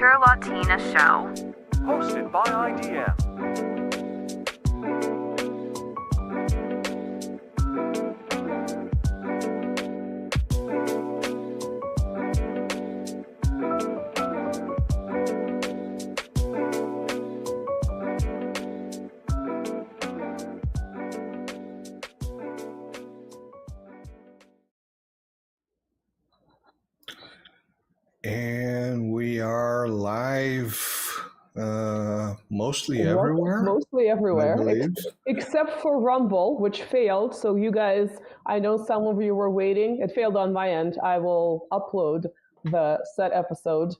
Latina Show. Hosted by IDM. And we are live mostly everywhere. Mostly everywhere, I believe. except for Rumble, which failed. So you guys, I know some of you were waiting. It failed on my end. I will upload the set episode,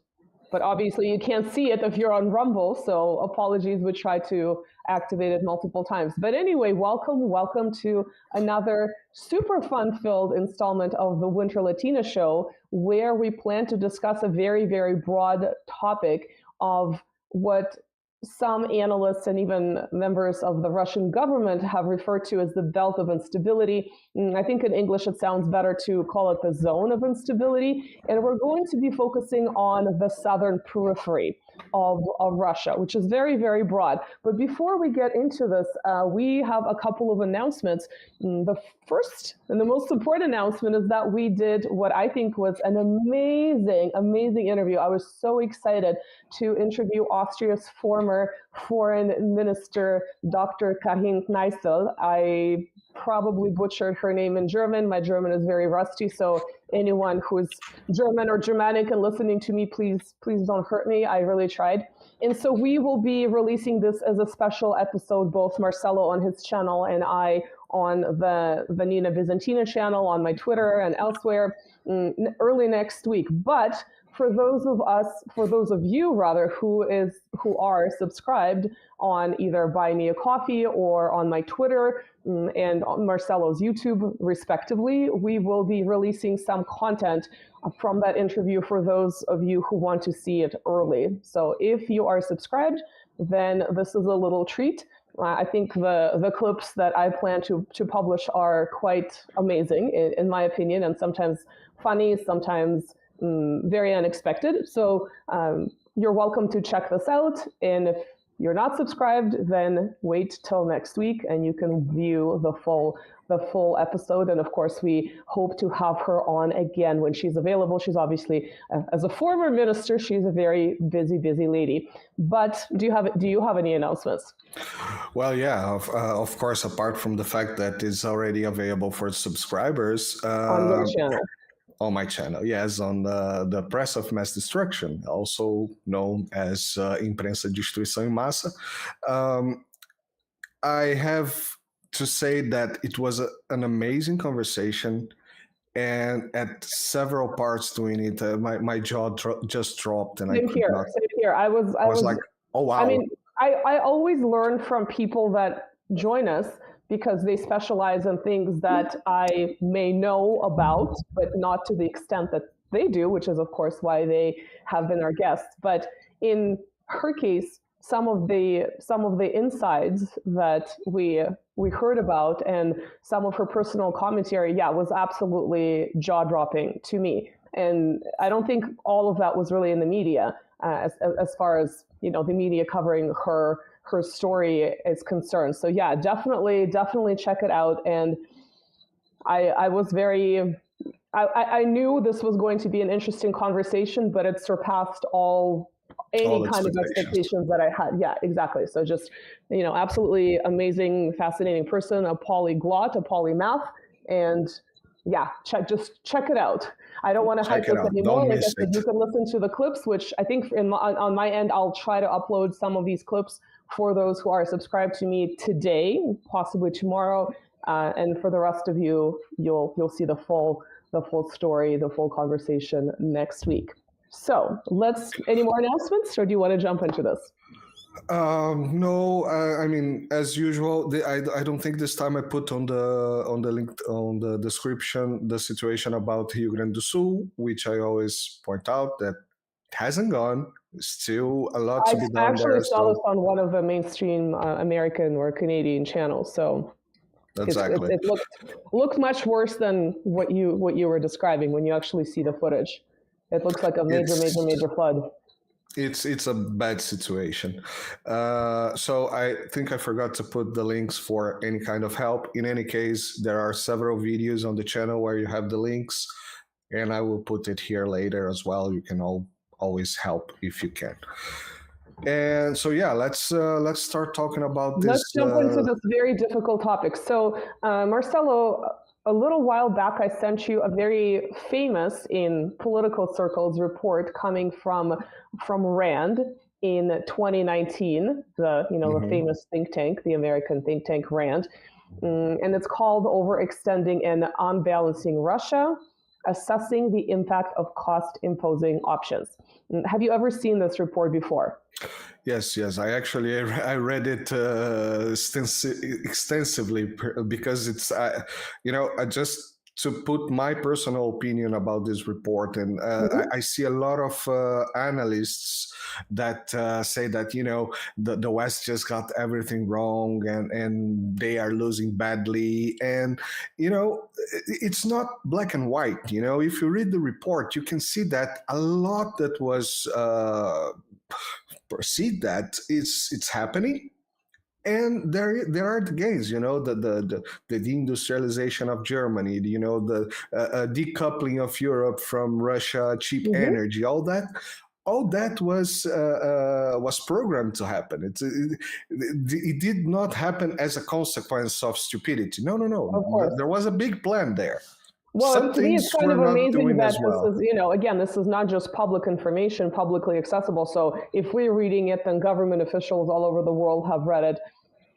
but obviously you can't see it if you're on Rumble. So apologies, we tried to activate it multiple times. But anyway, welcome to another super fun-filled installment of the Winter Latina Show, where we plan to discuss a very, very broad topic of what some analysts and even members of the Russian government have referred to as the belt of instability. I think in English it sounds better to call it the zone of instability. And we're going to be focusing on the southern periphery of Russia, which is very, very broad. But before we get into this, we have a couple of announcements. The first and the most important announcement is that we did what I think was an amazing interview. I was so excited to interview Austria's former foreign minister, Dr. Karin Kneißl. I probably butchered her name in German. My German is very rusty, so anyone who's German or Germanic and listening to me, please don't hurt me. I really tried. And so we will be releasing this as a special episode, both Marcelo on his channel and I on the Nina Byzantina channel, on my Twitter and elsewhere, early next week. But for those of you who are subscribed on either Buy Me a Coffee or on my Twitter and on Marcelo's YouTube, respectively, we will be releasing some content from that interview for those of you who want to see it early. So if you are subscribed, then this is a little treat. I think the clips that I plan to publish are quite amazing, in my opinion, and sometimes funny, sometimes very unexpected. So you're welcome to check this out. And if you're not subscribed, then wait till next week and you can view the full episode. And of course, we hope to have her on again when she's available. She's obviously, as a former minister, she's a very busy lady. But do you have any announcements? Well, yeah, of course, apart from the fact that it's already available for subscribers. On your channel. On my channel, yes, on the Press of Mass Destruction, also known as ImprensaDeDestruiçãoEmMassa. I have to say that it was an amazing conversation, and at several parts doing it, my jaw just dropped, and Same here. I was like, oh wow. I mean, I always learn from people that join us, because they specialize in things that I may know about, but not to the extent that they do, which is, of course, why they have been our guests. But in her case, some of the insides that we heard about and some of her personal commentary, was absolutely jaw-dropping to me. And I don't think all of that was really in the media, as far as, the media covering her story is concerned. So yeah, definitely check it out. And I was I knew this was going to be an interesting conversation, but it surpassed any kind of expectations that I had. Yeah, exactly. So just, absolutely amazing, fascinating person, a polyglot, a polymath, and yeah, check it out. I don't want to hype this anymore. Like I said, you can listen to the clips, which I think on my end, I'll try to upload some of these clips for those who are subscribed to me today, possibly tomorrow, and for the rest of you, you'll see the full story, the full conversation next week. So any more announcements, or do you want to jump into this? No, I mean, as usual, I don't think this time I put on the link on the description the situation about Rio Grande do Sul, which I always point out that it hasn't gone. Still a lot to be done. I actually saw this on one of the mainstream American or Canadian channels. So exactly, it looked much worse than what you were describing when you actually see the footage. It looks like a major flood. It's a bad situation. So I think I forgot to put the links for any kind of help. In any case, there are several videos on the channel where you have the links, and I will put it here later as well. You can always help if you can. And so yeah, let's start talking about this. Let's jump into this very difficult topic. So Marcelo, a little while back, I sent you a very famous in political circles report coming from RAND in 2019, the the famous think tank, the American think tank RAND, and it's called "Overextending and Unbalancing Russia: Assessing the Impact of Cost-Imposing Options." Have you ever seen this report before? Yes. I read it extensively because it's I just to put my personal opinion about this report, and I see a lot of analysts that say that the West just got everything wrong and they are losing badly, and it's not black and white. If you read the report, you can see that a lot that was perceived that it's happening. And there are the gains, the deindustrialization of Germany, the decoupling of Europe from Russia, cheap energy, all that was programmed to happen. It did not happen as a consequence of stupidity. No. There was a big plan there. Well, to me, it's kind of amazing that this is, again, this is not just public information, publicly accessible. So if we're reading it, then government officials all over the world have read it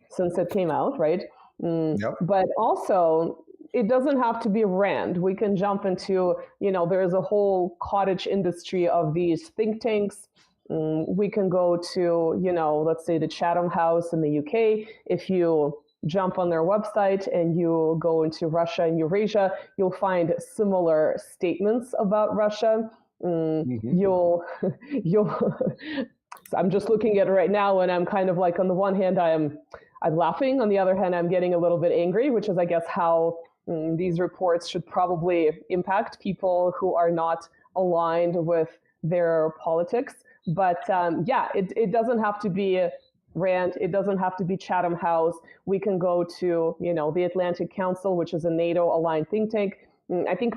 since it came out, right? Yep. But also, it doesn't have to be RAND. We can jump into, there's a whole cottage industry of these think tanks. We can go to, let's say the Chatham House in the UK. If you jump on their website and you go into Russia and Eurasia, you'll find similar statements about Russia. You'll I'm just looking at it right now, and I'm kind of like, on the one hand, I'm laughing. On the other hand, I'm getting a little bit angry, which is, I guess, how these reports should probably impact people who are not aligned with their politics. But it doesn't have to be RAND. It doesn't have to be Chatham House. We can go to, the Atlantic Council, which is a NATO-aligned think tank. I think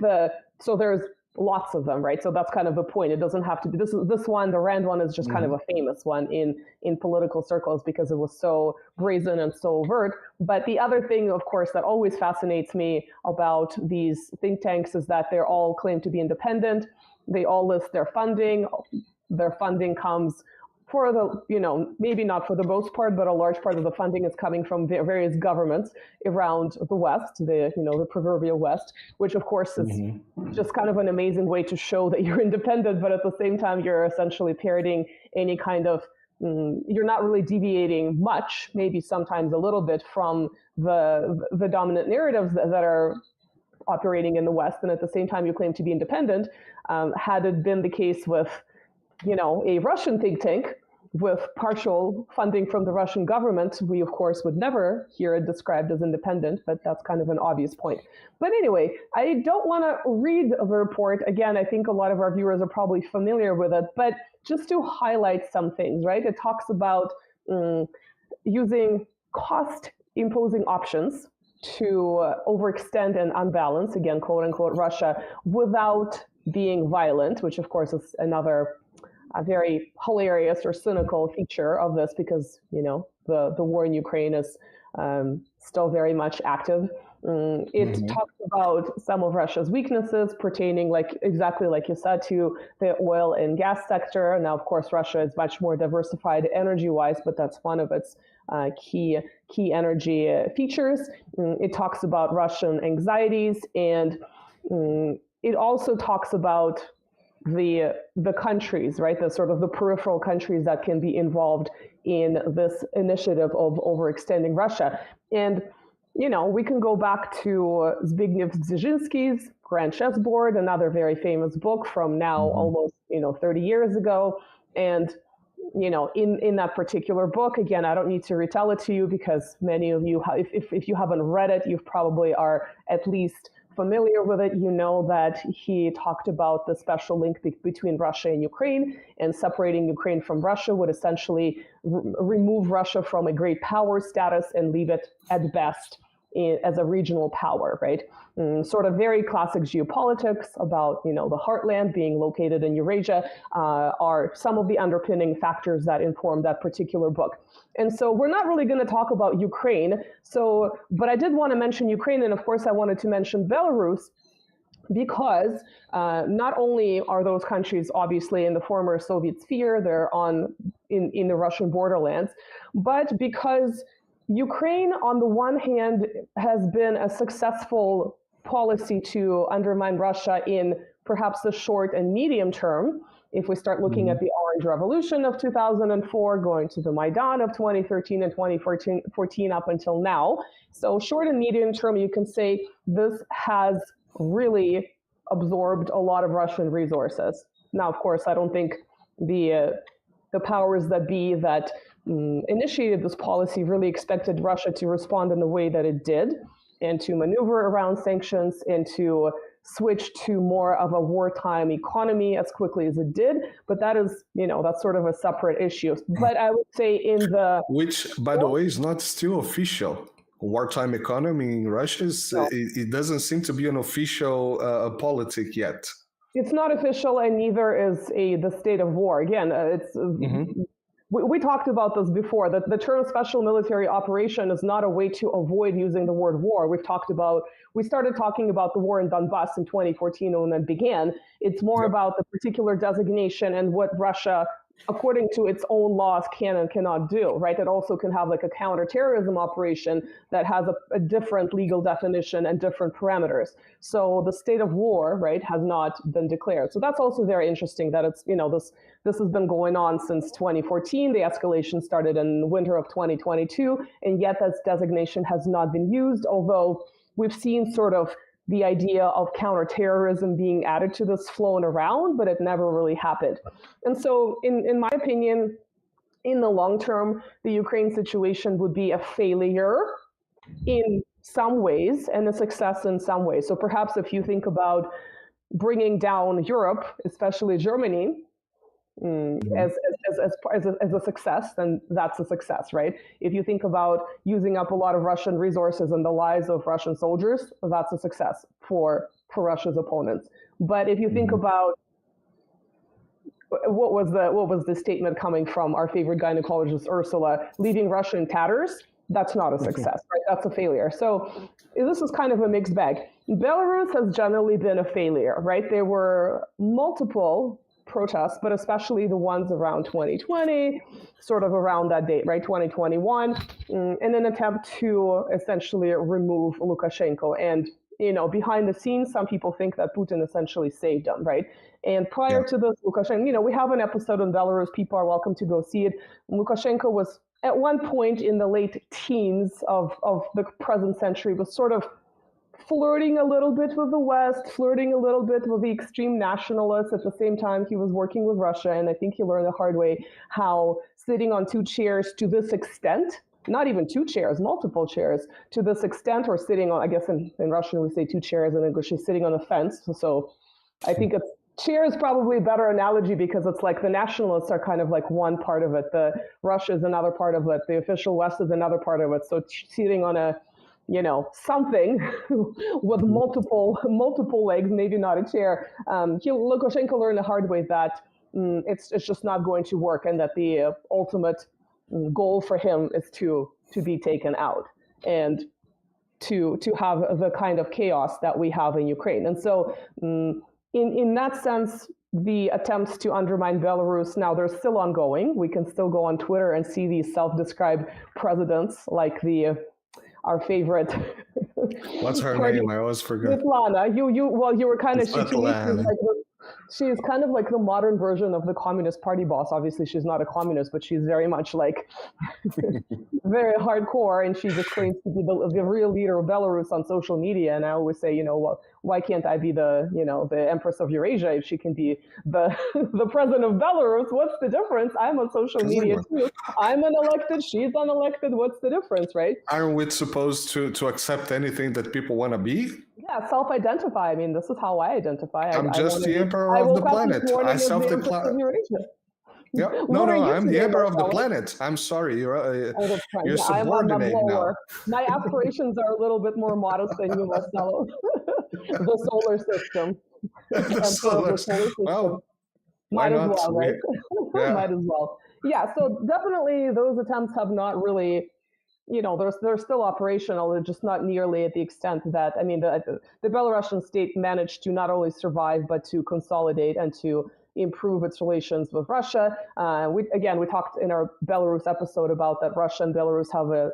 so there's lots of them, right? So that's kind of the point. It doesn't have to be this one. The RAND one is just kind of a famous one in political circles because it was so brazen and so overt. But the other thing, of course, that always fascinates me about these think tanks is that they're all claim to be independent. They all list their funding. Their funding comes for the, maybe not for the most part, but a large part of the funding is coming from various governments around the West, the proverbial West, which of course is just kind of an amazing way to show that you're independent, but at the same time, you're essentially parroting any kind of, you're not really deviating much, maybe sometimes a little bit from the dominant narratives that are operating in the West. And at the same time, you claim to be independent. Had it been the case with, a Russian think tank with partial funding from the Russian government, we, of course, would never hear it described as independent, but that's kind of an obvious point. But anyway, I don't want to read the report. Again, I think a lot of our viewers are probably familiar with it, but just to highlight some things, right? It talks about using cost-imposing options to overextend and unbalance, again, quote unquote, Russia, without being violent, which of course is another a very hilarious or cynical feature of this because, the war in Ukraine is still very much active. It talks about some of Russia's weaknesses pertaining, exactly like you said, to the oil and gas sector. Now, of course, Russia is much more diversified energy-wise, but that's one of its key energy features. It talks about Russian anxieties, and it also talks about the countries, right? The sort of the peripheral countries that can be involved in this initiative of overextending Russia. And, we can go back to Zbigniew Brzezinski's Grand Chessboard, another very famous book from now almost, 30 years ago. And, in that particular book, again, I don't need to retell it to you because many of you, if you haven't read it, you probably are at least familiar with it, you know that he talked about the special link between Russia and Ukraine, and separating Ukraine from Russia would essentially remove Russia from a great power status and leave it at best as a regional power, right? Sort of very classic geopolitics about, the heartland being located in Eurasia are some of the underpinning factors that inform that particular book. And so we're not really going to talk about Ukraine. But I did want to mention Ukraine, and of course I wanted to mention Belarus, because not only are those countries obviously in the former Soviet sphere, they're in the Russian borderlands, but because Ukraine, on the one hand, has been a successful policy to undermine Russia in perhaps the short and medium term. If we start looking at the Orange Revolution of 2004, going to the Maidan of 2013 and 2014 up until now. So short and medium term, you can say this has really absorbed a lot of Russian resources. Now, of course, I don't think the powers that be that initiated this policy really expected Russia to respond in the way that it did, and to maneuver around sanctions and to switch to more of a wartime economy as quickly as it did. But that is, that's sort of a separate issue. But I would say which, by the way, is not still official. Wartime economy in Russia, it doesn't seem to be an official politic yet. It's not official, and neither is the state of war. Again, it's we talked about this before, that the term special military operation is not a way to avoid using the word war. We started talking about the war in Donbass in 2014 when it began. It's more about the particular designation and what Russia, according to its own laws, can and cannot do, right? It also can have like a counterterrorism operation that has a different legal definition and different parameters. So the state of war, right, has not been declared. So that's also very interesting that it's, this has been going on since 2014. The escalation started in the winter of 2022, and yet that designation has not been used, although we've seen sort of the idea of counterterrorism being added to this flown around, but it never really happened. And so in my opinion, in the long term, the Ukraine situation would be a failure in some ways and a success in some ways. So perhaps if you think about bringing down Europe, especially Germany, as a success, then that's a success, right? If you think about using up a lot of Russian resources and the lives of Russian soldiers, that's a success for Russia's opponents. But if you think about what was the statement coming from our favorite gynecologist Ursula, leaving Russia in tatters, that's not a success, right? That's a failure. So this is kind of a mixed bag. Belarus has generally been a failure, right? There were multiple protests, but especially the ones around 2020, sort of around that date, right, 2021, in an attempt to essentially remove Lukashenko. And, behind the scenes, some people think that Putin essentially saved him, right? And prior to this, Lukashenko, we have an episode on Belarus. People are welcome to go see it. Lukashenko was, at one point in the late teens of the present century, was sort of flirting a little bit with the West, flirting a little bit with the extreme nationalists. At the same time, he was working with Russia, and I think he learned the hard way how sitting on two chairs to this extent, not even two chairs, multiple chairs, to this extent, or sitting on, I guess in Russian we say two chairs, in English he's sitting on a fence. So I think chair is probably a better analogy, because it's like the nationalists are kind of like one part of it. The Russia is another part of it. The official West is another part of it. So sitting on a something with multiple legs, maybe not a chair. Lukashenko learned the hard way that it's just not going to work, and that the ultimate goal for him is to be taken out and to have the kind of chaos that we have in Ukraine. And so in that sense, the attempts to undermine Belarus, now they're still ongoing. We can still go on Twitter and see these self-described presidents like our favorite. What's her name? I always forget. Svetlana. You were kind of, she's kind of like the modern version of the Communist Party boss. Obviously, she's not a communist, but she's very much like very hardcore, and she just claims to be the real leader of Belarus on social media. And I always say, well, why can't I be the Empress of Eurasia if she can be the president of Belarus? What's the difference? I'm on social media too. I'm unelected. She's unelected. What's the difference, right? Aren't we supposed to accept anything that people want to be? Yeah, self-identify. I mean, this is how I identify. I'm just the emperor I of the woke up this planet. morning I as the Empress of self-declare. Eurasia. Yeah. What No, are you I'm the today, emperor of the Marcelo? planet. I'm sorry, Oh, that's right. you're Yeah, I'm subordinate now. lower. My aspirations are a little bit more modest than you, Marcelo. The solar system. The Emperor of the solar system. well, why Might as not? well, right? Yeah. Might as well. Yeah, so definitely those attempts have not really, they're still operational. They're just not nearly at the extent that, I mean, the Belarusian state managed to not only survive, but to consolidate and to improve its relations with Russia. We talked in our Belarus episode about that Russia and Belarus have a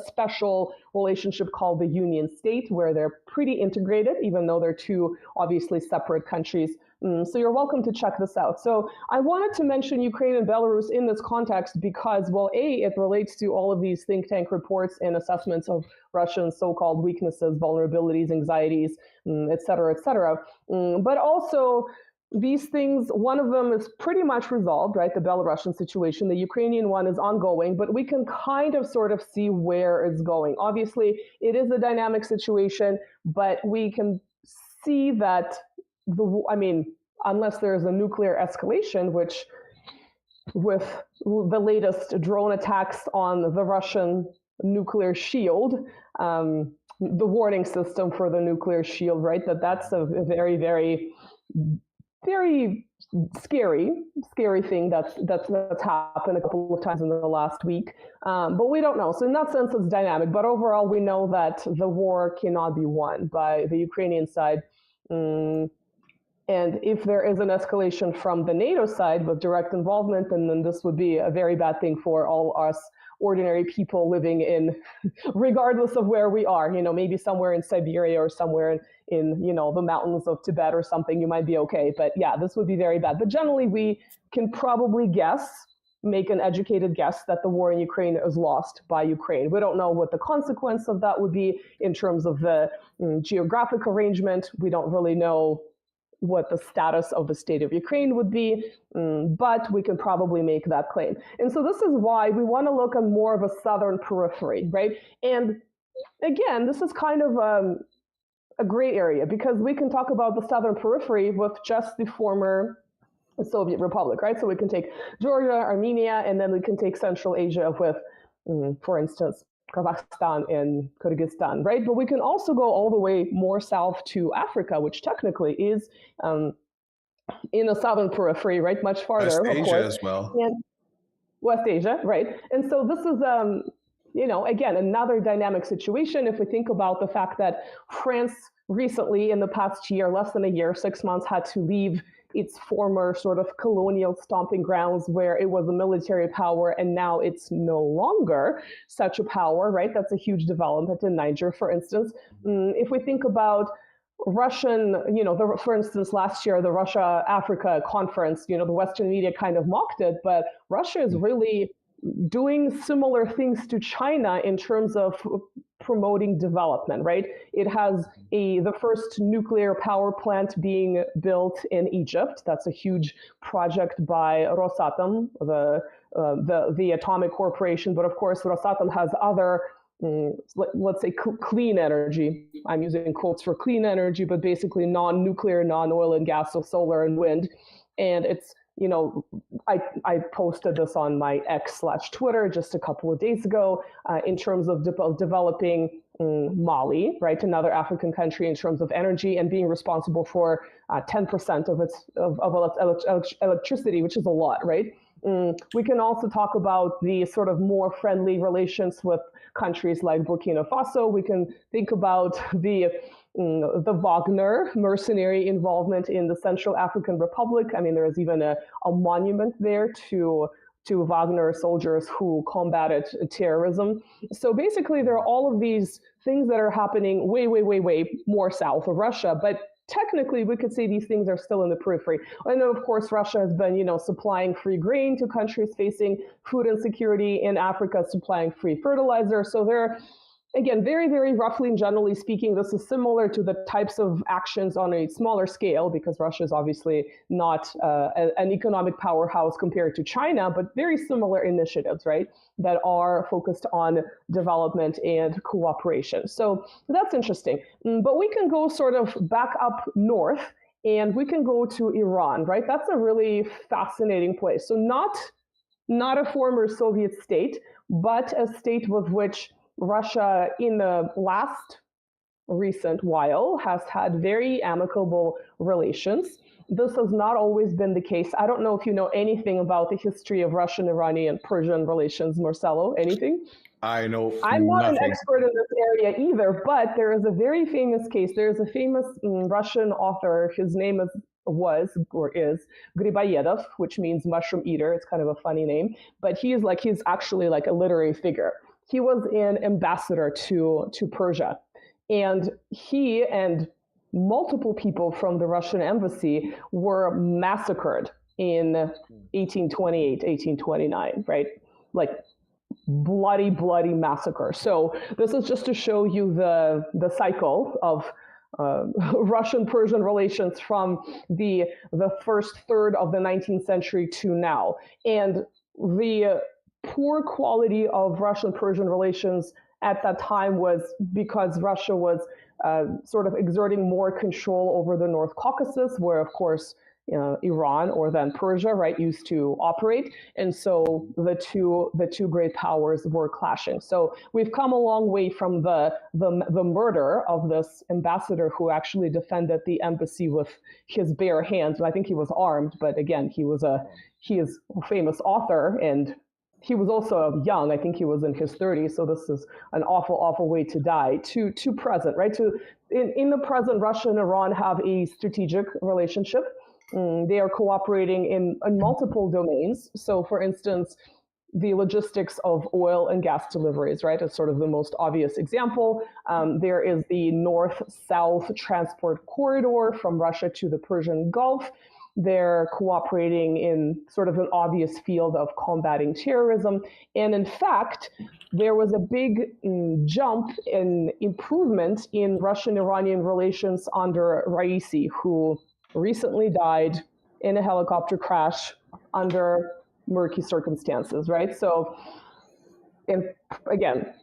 special relationship called the Union State, where they're pretty integrated, even though they're two obviously separate countries. So you're welcome to check this out. So I wanted to mention Ukraine and Belarus in this context because, well, it relates to all of these think tank reports and assessments of Russian so-called weaknesses, vulnerabilities, anxieties, et cetera, et cetera. But also, these things, one of them is pretty much resolved, right? The Belarusian situation. The Ukrainian one is ongoing, but we can kind of sort of see where it's going. Obviously, it is a dynamic situation, but we can see that unless there's a nuclear escalation, which with the latest drone attacks on the Russian nuclear shield, the warning system for the nuclear shield, right? That's a very, very, very scary thing that's happened a couple of times in the last week. But we don't know. So in that sense, it's dynamic. But overall, we know that the war cannot be won by the Ukrainian side. And if there is an escalation from the NATO side with direct involvement, then this would be a very bad thing for all us ordinary people living in, regardless of where we are, maybe somewhere in Siberia or somewhere in the mountains of Tibet or something, you might be okay. But yeah, this would be very bad. But generally, we can probably make an educated guess that the war in Ukraine is lost by Ukraine. We don't know what the consequence of that would be in terms of the geographic arrangement. We don't really know what the status of the state of Ukraine would be, but we can probably make that claim. And so this is why we want to look at more of a southern periphery, right? And again, this is kind of a gray area because we can talk about the southern periphery with just the former Soviet Republic, right? So we can take Georgia, Armenia, and then we can take Central Asia with, for instance, Kazakhstan and Kyrgyzstan, right? But we can also go all the way more south to Africa, which technically is in the southern periphery, right? Much farther, West of Asia course. as well. And West Asia, right? And so this is, again, another dynamic situation. If we think about the fact that France recently, in the past year, less than a year, 6 months, had to leave its former sort of colonial stomping grounds where it was a military power, and now it's no longer such a power, right? That's a huge development in Niger, for instance. If we think about Russian, for instance, last year, the Russia-Africa conference, the Western media kind of mocked it, but Russia is really doing similar things to China in terms of promoting development, right? It has the first nuclear power plant being built in Egypt. That's a huge project by Rosatom, the atomic corporation. But of course, Rosatom has other, let's say, clean energy. I'm using quotes for clean energy, but basically non-nuclear, non-oil and gas, so solar and wind. And it's, I posted this on my X/Twitter just a couple of days ago in terms of developing Mali, right, another African country in terms of energy and being responsible for 10% of its electricity, which is a lot, right? We can also talk about the sort of more friendly relations with countries like Burkina Faso. We can think about the Wagner mercenary involvement in the Central African Republic. I mean, there is even a monument there to Wagner soldiers who combated terrorism. So basically, there are all of these things that are happening way, way, way, way more south of Russia. But technically, we could say these things are still in the periphery. And of course, Russia has been, supplying free grain to countries facing food insecurity in Africa, supplying free fertilizer. So again, very, very roughly and generally speaking, this is similar to the types of actions on a smaller scale, because Russia is obviously not an economic powerhouse compared to China, but very similar initiatives, right, that are focused on development and cooperation. So that's interesting. But we can go sort of back up north, and we can go to Iran, right? That's a really fascinating place. So not a former Soviet state, but a state with which Russia, in the last recent while, has had very amicable relations. This has not always been the case. I don't know if you know anything about the history of Russian, Iranian, Persian relations, Marcelo. Anything? I know I'm not an nothing. expert in this area either, but there is a very famous case. There's a famous Russian author. His name is Griboyedov, which means mushroom eater. It's kind of a funny name, but he's actually like a literary figure. He was an ambassador to Persia, and he and multiple people from the Russian embassy were massacred in 1828, 1829, right? Like bloody massacre. So this is just to show you the cycle of Russian-Persian relations from the first third of the 19th century to now. And the poor quality of Russian-Persian relations at that time was because Russia was sort of exerting more control over the North Caucasus, where, of course, Iran, or then Persia, right, used to operate. And so the two great powers were clashing. So we've come a long way from the murder of this ambassador who actually defended the embassy with his bare hands. I think he was armed, but again, he is a famous author, and he was also young. I think he was in his 30s. So this is an awful way to die. To present, right? In the present, Russia and Iran have a strategic relationship. They are cooperating in multiple domains. So, for instance, the logistics of oil and gas deliveries, right, is sort of the most obvious example. There is the north-south transport corridor from Russia to the Persian Gulf. They're cooperating in sort of an obvious field of combating terrorism. And in fact, there was a big jump in improvement in Russian-Iranian relations under Raisi, who recently died in a helicopter crash under murky circumstances, right? So, and again,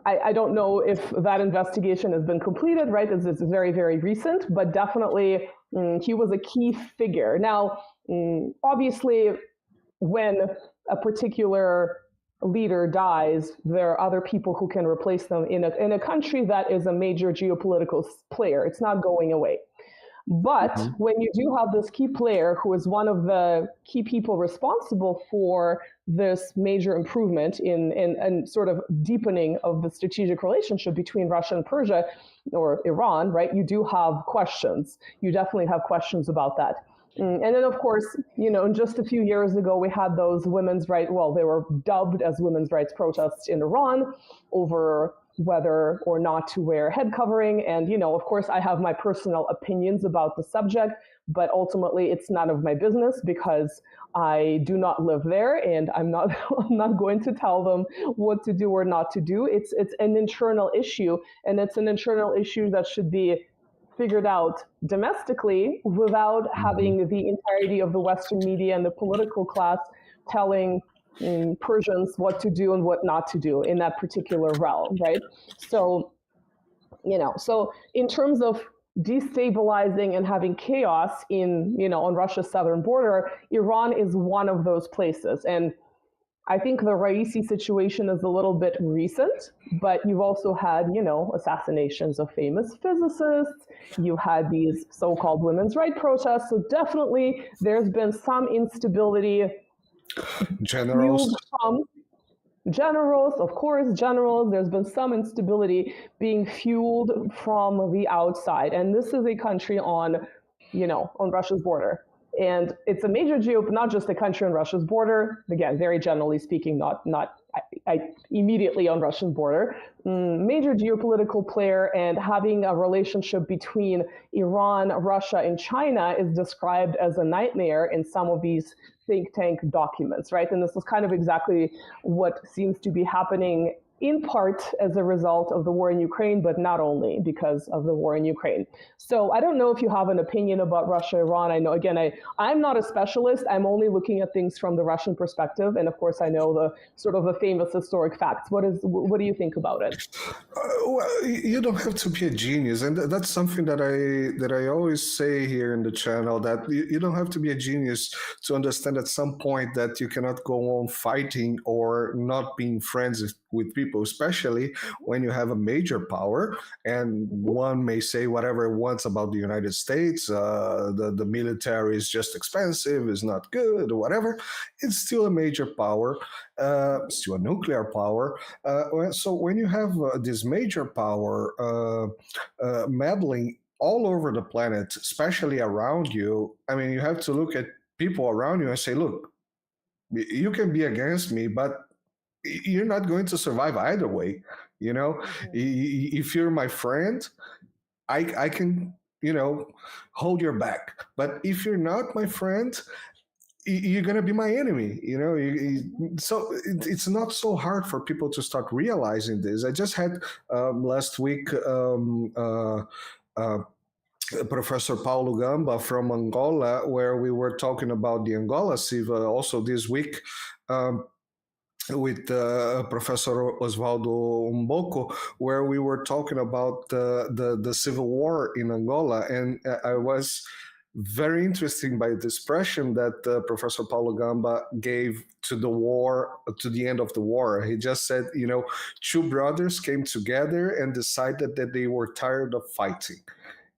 I don't know if that investigation has been completed, right? It's very, very recent, but definitely he was a key figure. Now, obviously, when a particular leader dies, there are other people who can replace them in a country that is a major geopolitical player. It's not going away. But when you do have this key player who is one of the key people responsible for this major improvement in sort of deepening of the strategic relationship between Russia and Persia, or Iran, right, you do have questions. You definitely have questions about that. And then, of course, just a few years ago, we had those women's rights, well, they were dubbed as women's rights protests in Iran over whether or not to wear head covering. And, of course, I have my personal opinions about the subject, but ultimately it's none of my business because I do not live there, and I'm not going to tell them what to do or not to do. It's an internal issue, and it's an internal issue that should be figured out domestically without having the entirety of the Western media and the political class telling Persians what to do and what not to do in that particular realm, right? So, so in terms of destabilizing and having chaos on Russia's southern border, Iran is one of those places. And I think the Raisi situation is a little bit recent, but you've also had, assassinations of famous physicists. You had these so-called women's rights protests. So definitely there's been some instability. Generals, of course, generals. There's been some instability being fueled from the outside. And this is a country on Russia's border. And it's a major not just a country on Russia's border, again, very generally speaking, not immediately on Russian border, major geopolitical player, and having a relationship between Iran, Russia, and China is described as a nightmare in some of these think tank documents, right? And this is kind of exactly what seems to be happening in part as a result of the war in Ukraine, but not only because of the war in Ukraine. So I don't know if you have an opinion about Russia, Iran. I know, again, I'm not a specialist. I'm only looking at things from the Russian perspective. And of course, I know the sort of the famous historic facts. What do you think about it? Well, you don't have to be a genius, and that's something that I always say here in the channel, that you don't have to be a genius to understand at some point that you cannot go on fighting or not being friends with people, especially when you have a major power, and one may say whatever it wants about the United States, the military is just expensive, is not good, or whatever. It's still a major power, still a nuclear power. So when you have this major power meddling all over the planet, especially around you, I mean, you have to look at people around you and say, look, you can be against me, but you're not going to survive either way. You know, if you're my friend, I can, hold your back. But if you're not my friend, you're going to be my enemy. So it's not so hard for people to start realizing this. I just had last week Professor Paulo Gamba from Angola, where we were talking about the Angola Civil. Also this week, with Professor Osvaldo Mboko, where we were talking about the civil war in Angola, and I was very interested by the expression that Professor Paulo Gamba gave to the war, to the end of the war. He just said, two brothers came together and decided that they were tired of fighting.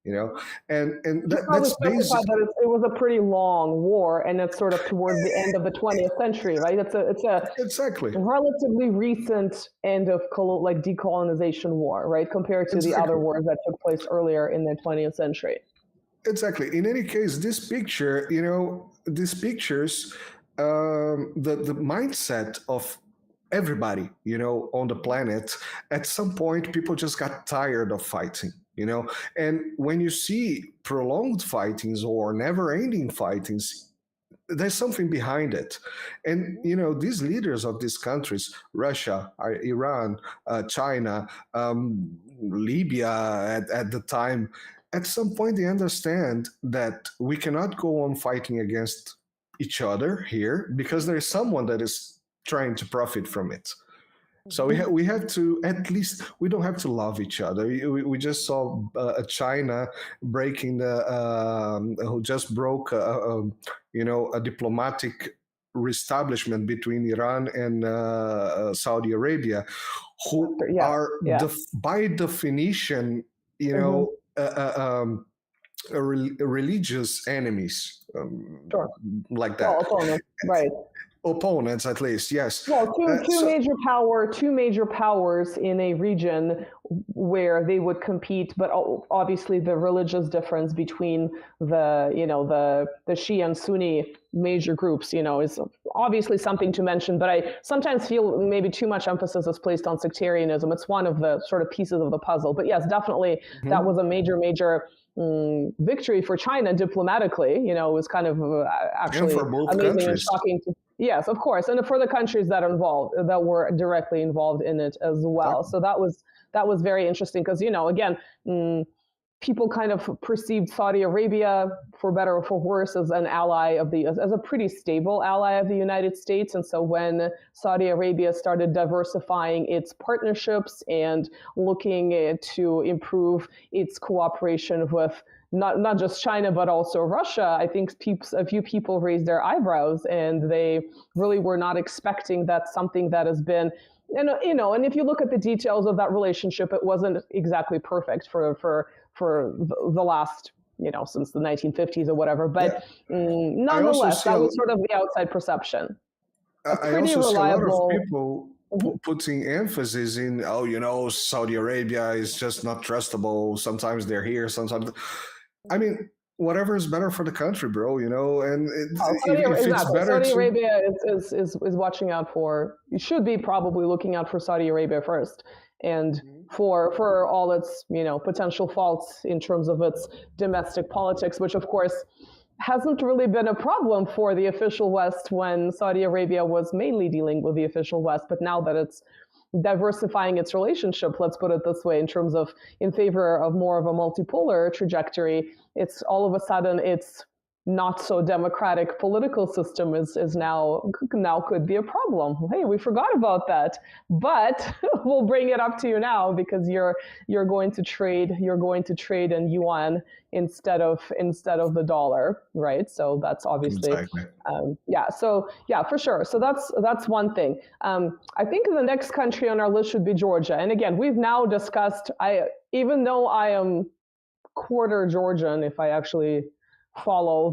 And that's basically that it was a pretty long war, and it's sort of towards the end of the 20th century, right? It's a exactly relatively recent end of decolonization war, right, compared to the other wars that took place earlier in the 20th century. Exactly. In any case, this picture, these pictures, the mindset of everybody, on the planet, at some point, people just got tired of fighting. And when you see prolonged fightings or never-ending fightings, there's something behind it. And these leaders of these countries, Russia, Iran, China, Libya at the time, at some point they understand that we cannot go on fighting against each other here, because there is someone that is trying to profit from it. So we have to, at least, we don't have to love each other. We just saw China breaking who just broke a diplomatic reestablishment between Iran and Saudi Arabia, who are by definition, religious enemies, like that. Opponents, right. Opponents, at least, yes. Well, two major powers in a region where they would compete, but obviously the religious difference between the Shia and Sunni major groups, is obviously something to mention. But I sometimes feel maybe too much emphasis is placed on sectarianism. It's one of the sort of pieces of the puzzle. But yes, definitely that was a major victory for China diplomatically. It was kind of actually amazing and shocking to. Yes, of course, and for the countries that were directly involved in it as well. So that was very interesting, because again, people kind of perceived Saudi Arabia, for better or for worse, as an ally as a pretty stable ally of the United States. And so when Saudi Arabia started diversifying its partnerships and looking to improve its cooperation with not just China, but also Russia, I think a few people raised their eyebrows, and they really were not expecting that something that has been, and if you look at the details of that relationship, it wasn't exactly perfect for the last, since the 1950s or whatever. But nonetheless, that was sort of the outside perception. I also see a lot of people putting emphasis in, Saudi Arabia is just not trustable. Sometimes they're here, sometimes. I mean, whatever is better for the country, bro, and if it's better Saudi Arabia is watching out for, you should be probably looking out for Saudi Arabia first. And for all its, potential faults in terms of its domestic politics, which of course, hasn't really been a problem for the official West when Saudi Arabia was mainly dealing with the official West. But now that it's diversifying its relationship, let's put it this way, in terms of in favor of more of a multipolar trajectory, it's all of a sudden it's not so democratic political system is now could be a problem. Hey, we forgot about that, but we'll bring it up to you now because you're going to trade in yuan instead of the dollar, right? So that's obviously Exactly. So yeah, for sure. So that's one thing. I think the next country on our list should be Georgia. And again, we've now discussed. Even though I am quarter Georgian, if I actually follow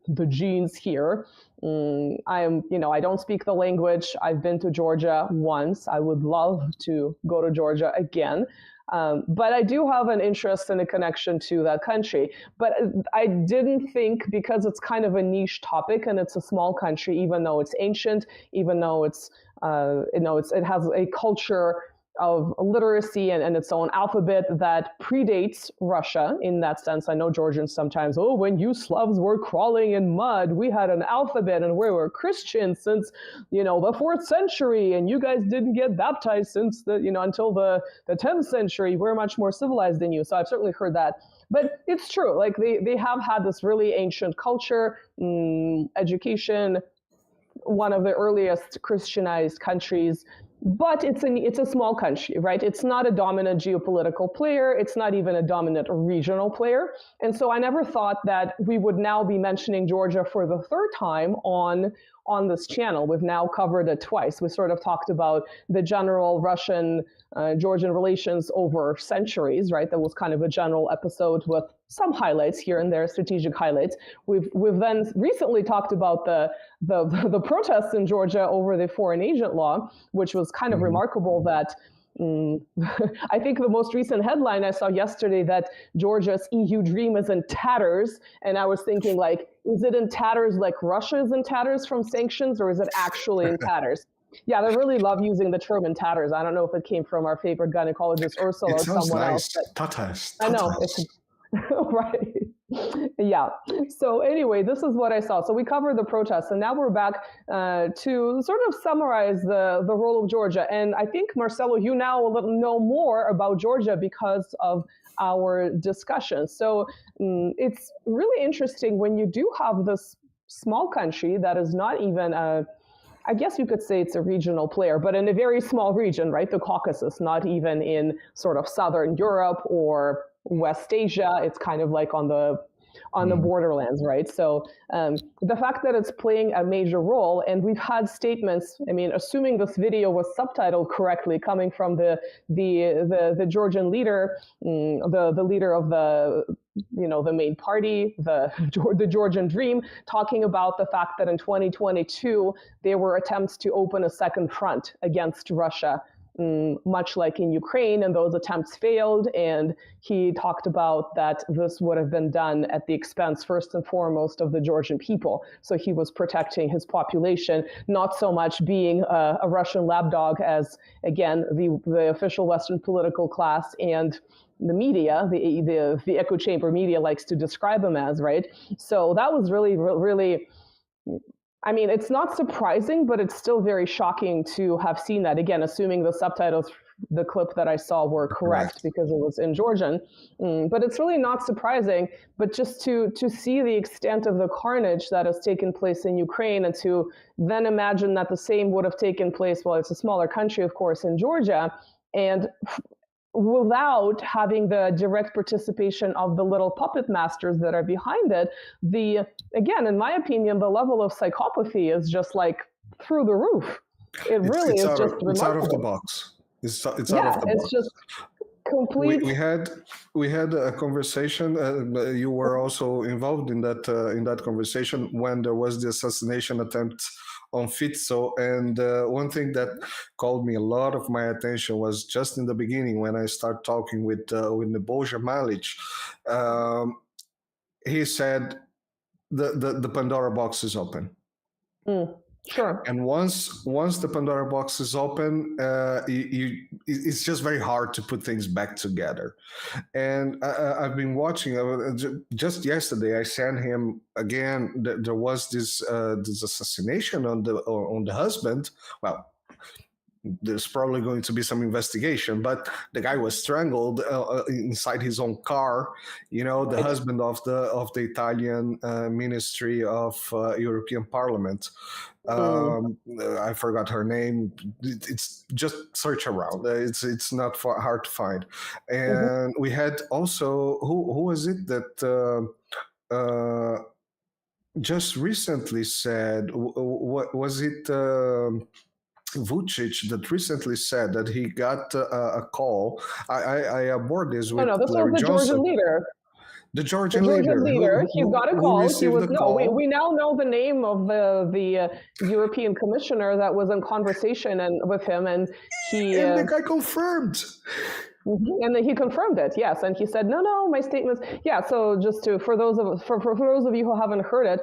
the genes here. I don't speak the language. I've been to Georgia once. I would love to go to Georgia again. But I do have an interest and a connection to that country. But I didn't think, because it's kind of a niche topic and it's a small country, even though it's ancient, even though it has a culture of literacy and its own alphabet that predates Russia in that sense. I know Georgians sometimes, when you Slavs were crawling in mud, we had an alphabet and we were Christians since, the 4th century, and you guys didn't get baptized since until the 10th century. We're much more civilized than you. So I've certainly heard that. But it's true, like they have had this really ancient culture, education, one of the earliest Christianized countries. But it's a small country, right? It's not a dominant geopolitical player. It's not even a dominant regional player. And so I never thought that we would now be mentioning Georgia for the third time on this channel. We've now covered it twice. We sort of talked about the general Russian-Georgian relations over centuries, right? That was kind of a general episode with some highlights here and there, strategic highlights. We've then recently talked about the protests in Georgia over the foreign agent law, which was kind of remarkable that I think the most recent headline I saw yesterday that Georgia's EU dream is in tatters. And I was thinking, like, is it in tatters like Russia is in tatters from sanctions, or is it actually in tatters? Yeah, they really love using the term in tatters. I don't know if it came from our favorite gynecologist Ursula or someone else. Tatters. I know. Right. Yeah. So anyway, this is what I saw. So we covered the protests, and now we're back to sort of summarize the role of Georgia. And I think, Marcelo, you now know more about Georgia because of our discussion. So it's really interesting when you do have this small country that is not even I guess you could say it's a regional player, but in a very small region, right? The Caucasus, not even in sort of Southern Europe or West Asia. It's kind of like on the borderlands, right? So the fact that it's playing a major role, and we've had statements, I mean, assuming this video was subtitled correctly, coming from the Georgian leader, the leader of the main party, the Georgian Dream, talking about the fact that in 2022 there were attempts to open a second front against Russia, much like in Ukraine, and those attempts failed. And he talked about that this would have been done at the expense, first and foremost, of the Georgian people. So he was protecting his population, not so much being a Russian lapdog as, again, the official Western political class and the media, the echo chamber media likes to describe him as, right? So that was really, really, I mean, it's not surprising, but it's still very shocking to have seen that. Again, assuming the subtitles, the clip that I saw were correct because it was in Georgian. But it's really not surprising, but just to see the extent of the carnage that has taken place in Ukraine, and to then imagine that the same would have taken place, well, it's a smaller country, of course, in Georgia, and without having the direct participation of the little puppet masters that are behind it, again, in my opinion, the level of psychopathy is just like through the roof. It really is just remarkable. It's out of the box. It's out of the box. It's just complete. We had a conversation. You were also involved in that conversation when there was the assassination attempt on Fitzo, and one thing that called me a lot of my attention was just in the beginning when I started talking with Nebojsa Malic. He said the Pandora box is open. Sure. And once the Pandora box is open, it's just very hard to put things back together. And I've been watching. Just yesterday, I sent him again. There was this assassination on the husband. Well, there's probably going to be some investigation, but the guy was strangled inside his own car. You know, the husband of the Italian Ministry of European Parliament. I forgot her name. It's just search around. It's not hard to find. And we had also who was it that just recently said? What was it? Vucic that recently said that he got a call. I abhorred this with this Larry was the Johnson. Georgian leader. The Georgian leader. He got a call. He received a call. We now know the name of the European commissioner that was in conversation with him, and the guy confirmed. And then he confirmed it, yes, and he said, "No, my statements." Yeah, so just for those of you who haven't heard it,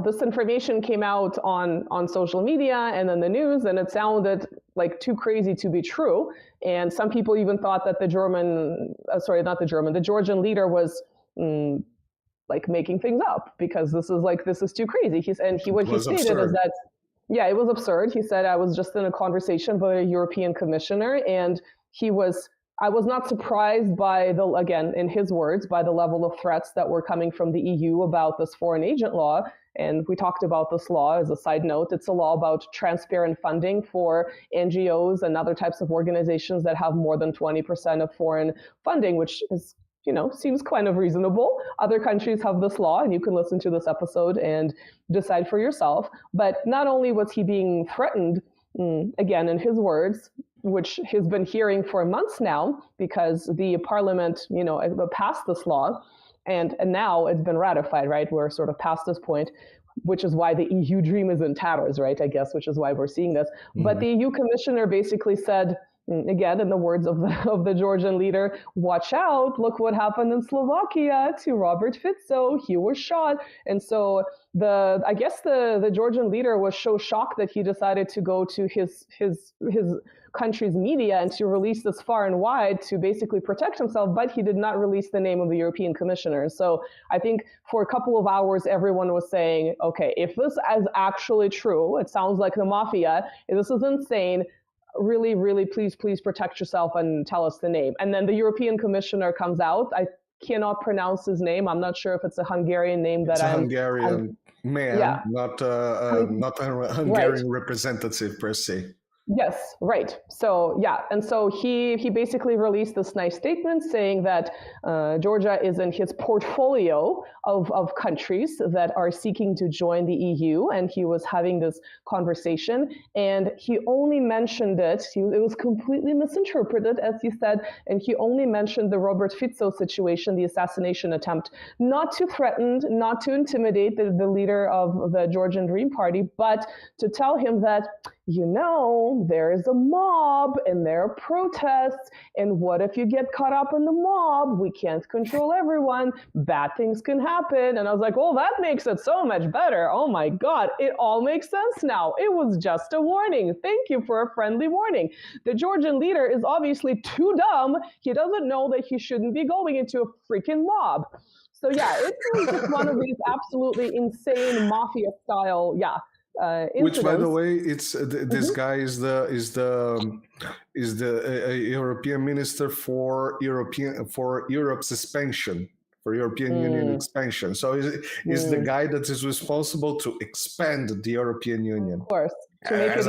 this information came out on social media and then the news, and it sounded like too crazy to be true. And some people even thought that the Georgian leader was like making things up because this is too crazy. What he stated absurd. Is that, yeah, it was absurd. He said, I was just in a conversation with a European commissioner, and I was not surprised by again, in his words, by the level of threats that were coming from the EU about this foreign agent law. And we talked about this law as a side note. It's a law about transparent funding for NGOs and other types of organizations that have more than 20% of foreign funding, which is, seems kind of reasonable. Other countries have this law, and you can listen to this episode and decide for yourself. But not only was he being threatened, again, in his words, which he's been hearing for months now, because the parliament, passed this law, and now it's been ratified, right? We're sort of past this point, which is why the EU dream is in tatters, right? I guess, which is why we're seeing this. But the EU commissioner basically said, again, in the words of the Georgian leader, watch out, look what happened in Slovakia to Robert Fico, he was shot. And so I guess the Georgian leader was so shocked that he decided to go to his country's media and to release this far and wide to basically protect himself, but he did not release the name of the European commissioner. So I think for a couple of hours, everyone was saying, okay, if this is actually true, it sounds like the mafia, this is insane, really, really, please protect yourself and tell us the name. And then the European commissioner comes out. I cannot pronounce his name. I'm not sure if it's a Hungarian name that I'm... Hungarian man, yeah. not a Hungarian representative per se. Yes, right. So yeah, and so he basically released this nice statement saying that Georgia is in his portfolio of countries that are seeking to join the EU, and he was having this conversation, and he only mentioned it. It was completely misinterpreted, as he said, and he only mentioned the Robert Fico situation, the assassination attempt, not to threaten, not to intimidate the leader of the Georgian Dream Party, but to tell him that, there is a mob and there are protests, and what if you get caught up in the mob? We can't control everyone. Bad things can happen. And I was like, well, that makes it so much better. Oh my God, it all makes sense now. It was just a warning. Thank you for a friendly warning. The Georgian leader is obviously too dumb. He doesn't know that he shouldn't be going into a freaking mob. So yeah, it was just one of these absolutely insane mafia style, which, by the way, it's this guy is the European minister for Europe's expansion, for European Union expansion. So is the guy that is responsible to expand the European Union, of course, to make it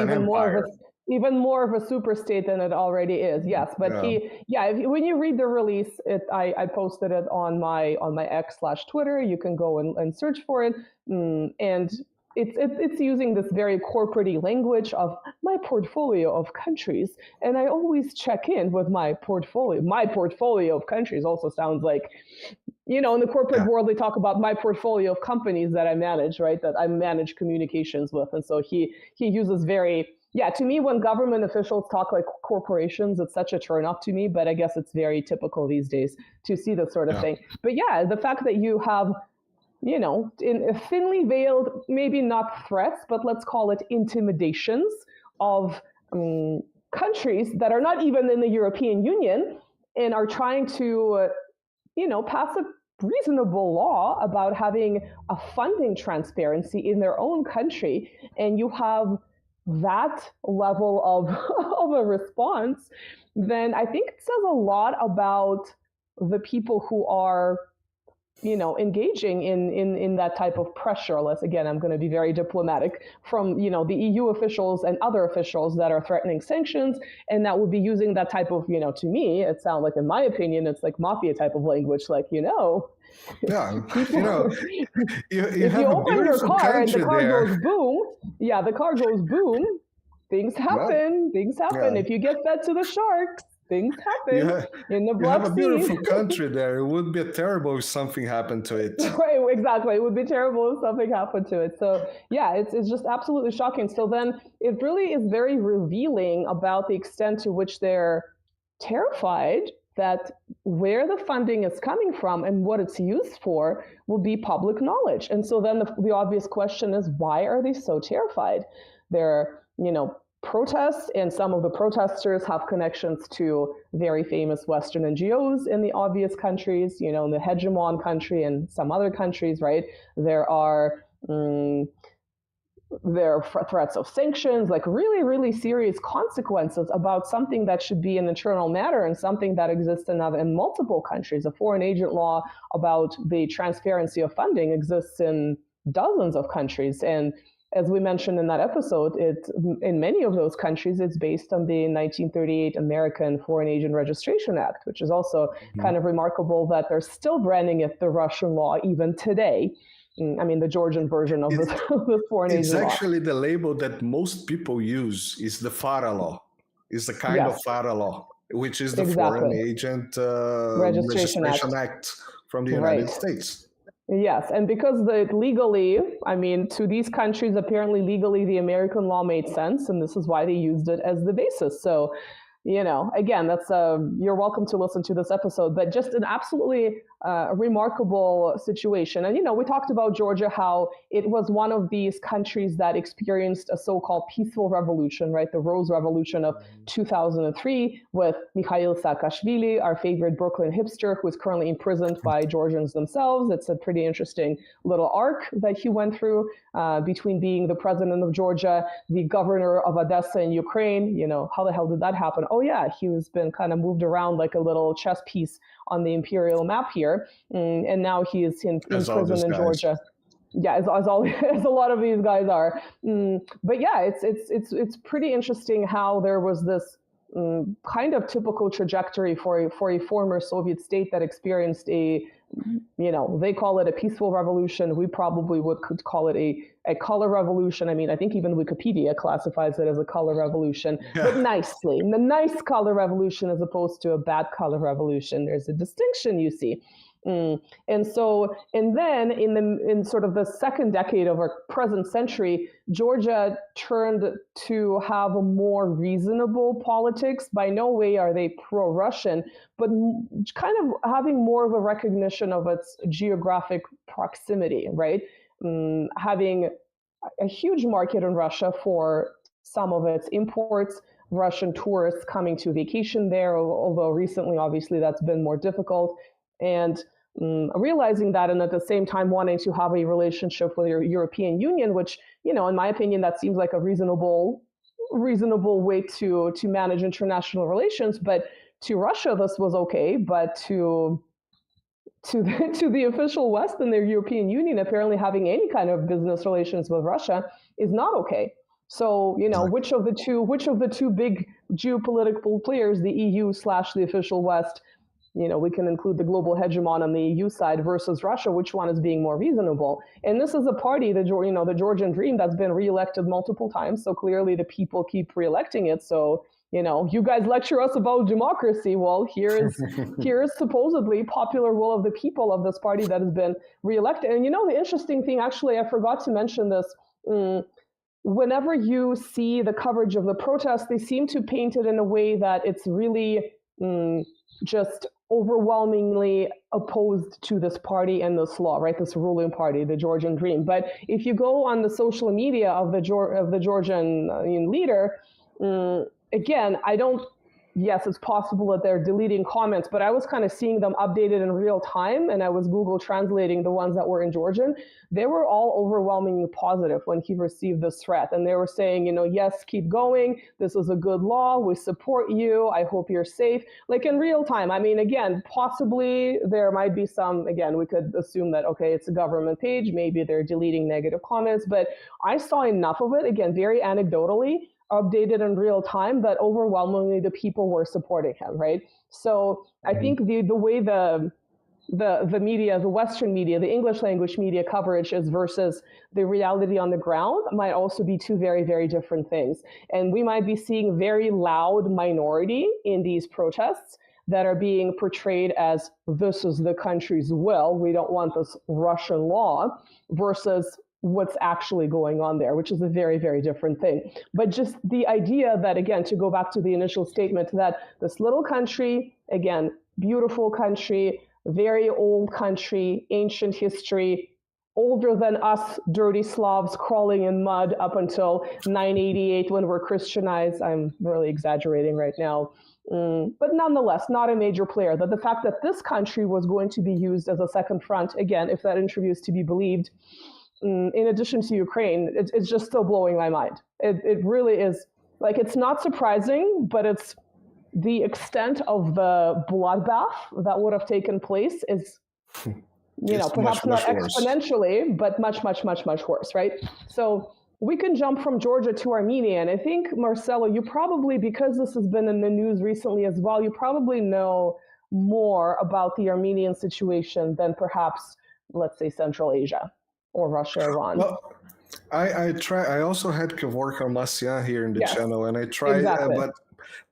even more of a super state than it already is. Yes, but when you read the release, I posted it on my X/Twitter. You can go and search for it, and it's using this very corporate-y language of my portfolio of countries, and I always check in with my portfolio. My portfolio of countries also sounds like, in the corporate world, they talk about my portfolio of companies that I manage, right? That I manage communications with, and so he uses very. Yeah, to me, when government officials talk like corporations, it's such a turn-off to me, but I guess it's very typical these days to see this sort of thing. But yeah, the fact that you have in thinly veiled, maybe not threats, but let's call it intimidations of countries that are not even in the European Union and are trying to, pass a reasonable law about having a funding transparency in their own country. And you have that level of, of a response, then I think it says a lot about the people who are engaging in that type of pressure. Again, I'm going to be very diplomatic, from, the EU officials and other officials that are threatening sanctions, and that would be using that type of, to me, it sounds like, in my opinion, it's like mafia type of language, Yeah, if you open your car and the car goes boom, the car goes boom, things happen. Yeah. If you get fed to the sharks, things happen in the Black Sea. You have a beautiful country there. It would be terrible if something happened to it. Right, exactly. It would be terrible if something happened to it. So it's just absolutely shocking. So then it really is very revealing about the extent to which they're terrified that where the funding is coming from and what it's used for will be public knowledge. And so then the obvious question is, why are they so terrified? They're, protests, and some of the protesters have connections to very famous Western NGOs in the obvious countries, in the hegemon country and some other countries, right? There are threats of sanctions, like really, really serious consequences about something that should be an internal matter and something that exists in multiple countries. A foreign agent law about the transparency of funding exists in dozens of countries. And as we mentioned in that episode, in many of those countries, it's based on the 1938 American Foreign Agent Registration Act, which is also kind of remarkable that they're still branding it the Russian law even today. I mean, the Georgian version of this foreign agent law. It's actually the label that most people use is the FARA law. It's the kind of FARA law, which is the Foreign Agent Registration Act from the United States. Yes, and because legally, to these countries, apparently legally, the American law made sense, and this is why they used it as the basis. So, again, that's you're welcome to listen to this episode, but just an absolutely remarkable situation. And, we talked about Georgia, how it was one of these countries that experienced a so-called peaceful revolution, right? The Rose Revolution of 2003 with Mikhail Saakashvili, our favorite Brooklyn hipster, who is currently imprisoned by Georgians themselves. It's a pretty interesting little arc that he went through between being the president of Georgia, the governor of Odessa in Ukraine. How the hell did that happen? Oh yeah, he's been kind of moved around like a little chess piece on the imperial map here, and now he is in prison in Georgia. Yeah, as a lot of these guys are. But yeah, it's pretty interesting how there was this kind of typical trajectory for a former Soviet state that experienced a, they call it a peaceful revolution. We probably could call it a color revolution. I think even Wikipedia classifies it as a color revolution, but nicely. The nice color revolution as opposed to a bad color revolution. There's a distinction, you see. And then in sort of the second decade of our present century, Georgia turned to have a more reasonable politics. By no way are they pro-Russian, but kind of having more of a recognition of its geographic proximity, right? Having a huge market in Russia for some of its imports, Russian tourists coming to vacation there, although recently, obviously, that's been more difficult. And realizing that, and at the same time wanting to have a relationship with your European Union, which, in my opinion, that seems like a reasonable way to manage international relations. But to Russia, this was okay, but to the official West and their European Union, apparently having any kind of business relations with Russia is not okay. So, which of the two big geopolitical players, the EU / the official West, we can include the global hegemon on the EU side versus Russia, which one is being more reasonable? And this is a party, the Georgian Dream, that's been reelected multiple times. So clearly the people keep reelecting it. So, you guys lecture us about democracy. Well, here is supposedly popular will of the people of this party that has been reelected. And the interesting thing, actually, I forgot to mention this. Whenever you see the coverage of the protests, they seem to paint it in a way that it's really just overwhelmingly opposed to this party and this law, right? This ruling party, the Georgian Dream. But if you go on the social media of the Georgian leader, again, yes, it's possible that they're deleting comments, but I was kind of seeing them updated in real time, and I was Google translating the ones that were in Georgian. They were all overwhelmingly positive when he received this threat. And they were saying, yes, keep going. This is a good law. We support you. I hope you're safe. Like in real time. I mean, again, possibly there might be some, again, we could assume that, okay, it's a government page. Maybe they're deleting negative comments, but I saw enough of it, again, very anecdotally, updated in real time, that overwhelmingly the people were supporting him, right? So I think the way the media, the Western media, the English language media coverage is versus the reality on the ground might also be two very, very different things. And we might be seeing very loud minority in these protests that are being portrayed as this is the country's will, we don't want this Russian law, versus what's actually going on there, which is a very, very different thing. But just the idea that, again, to go back to the initial statement, that this little country, again, beautiful country, very old country, ancient history, older than us dirty Slavs crawling in mud up until 988 when we're Christianized. I'm really exaggerating right now. But nonetheless, not a major player. That the fact that this country was going to be used as a second front, again, if that interview is to be believed, in addition to Ukraine, it's just still blowing my mind. It really is. Like, it's not surprising, but it's the extent of the bloodbath that would have taken place is, perhaps not exponentially, but much, much, much, much worse, right? So we can jump from Georgia to Armenia. And I think, Marcelo, you probably, because this has been in the news recently as well, you probably know more about the Armenian situation than perhaps, let's say, Central Asia or Russia, Iran. Well, I try. I also had Kevork Almassian here in the channel, and I tried, exactly.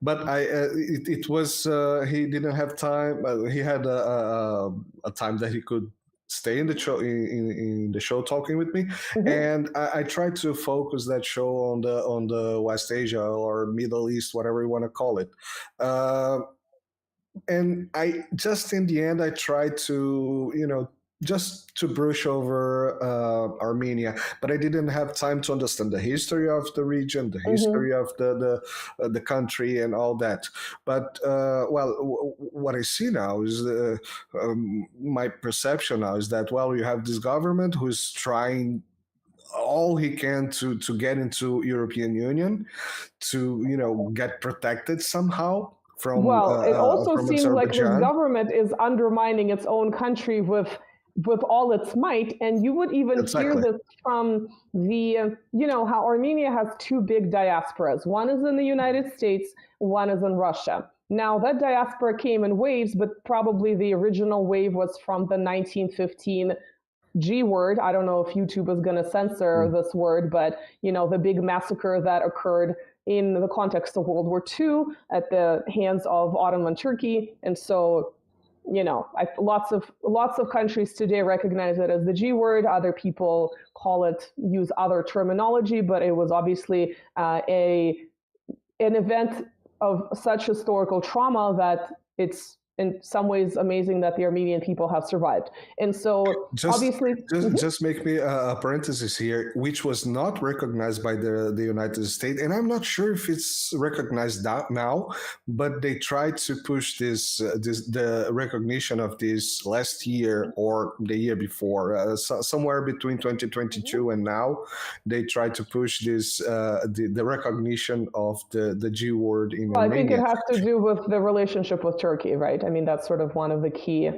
but it was he didn't have time. He had a time that he could stay in the show in the show talking with me, and I tried to focus that show on the West Asia or Middle East, whatever you want to call it. And I just in the end I tried to just to brush over Armenia, but I didn't have time to understand the history of the region, the history of the country, and all that. But what I see now is my perception now is that you have this government who's trying all he can to get into European Union, to get protected somehow. It also seems like this government is undermining its own country with all its might. And you would even hear this from the, how Armenia has two big diasporas. One is in the United States, one is in Russia. Now, that diaspora came in waves, but probably the original wave was from the 1915 G word. I don't know if YouTube is going to censor this word, but, the big massacre that occurred in the context of World War II at the hands of Ottoman Turkey. And so, lots of countries today recognize it as the G word. Other people use other terminology, but it was obviously an event of such historical trauma that it's in some ways amazing that the Armenian people have survived. And so just make me a parenthesis here, which was not recognized by the United States. And I'm not sure if it's recognized now, but they tried to push the recognition of this last year or the year before, somewhere between 2022 and now, they tried to push this, the recognition of the G word in Armenia. I think it has to do with the relationship with Turkey, right? I mean, that's sort of one of the key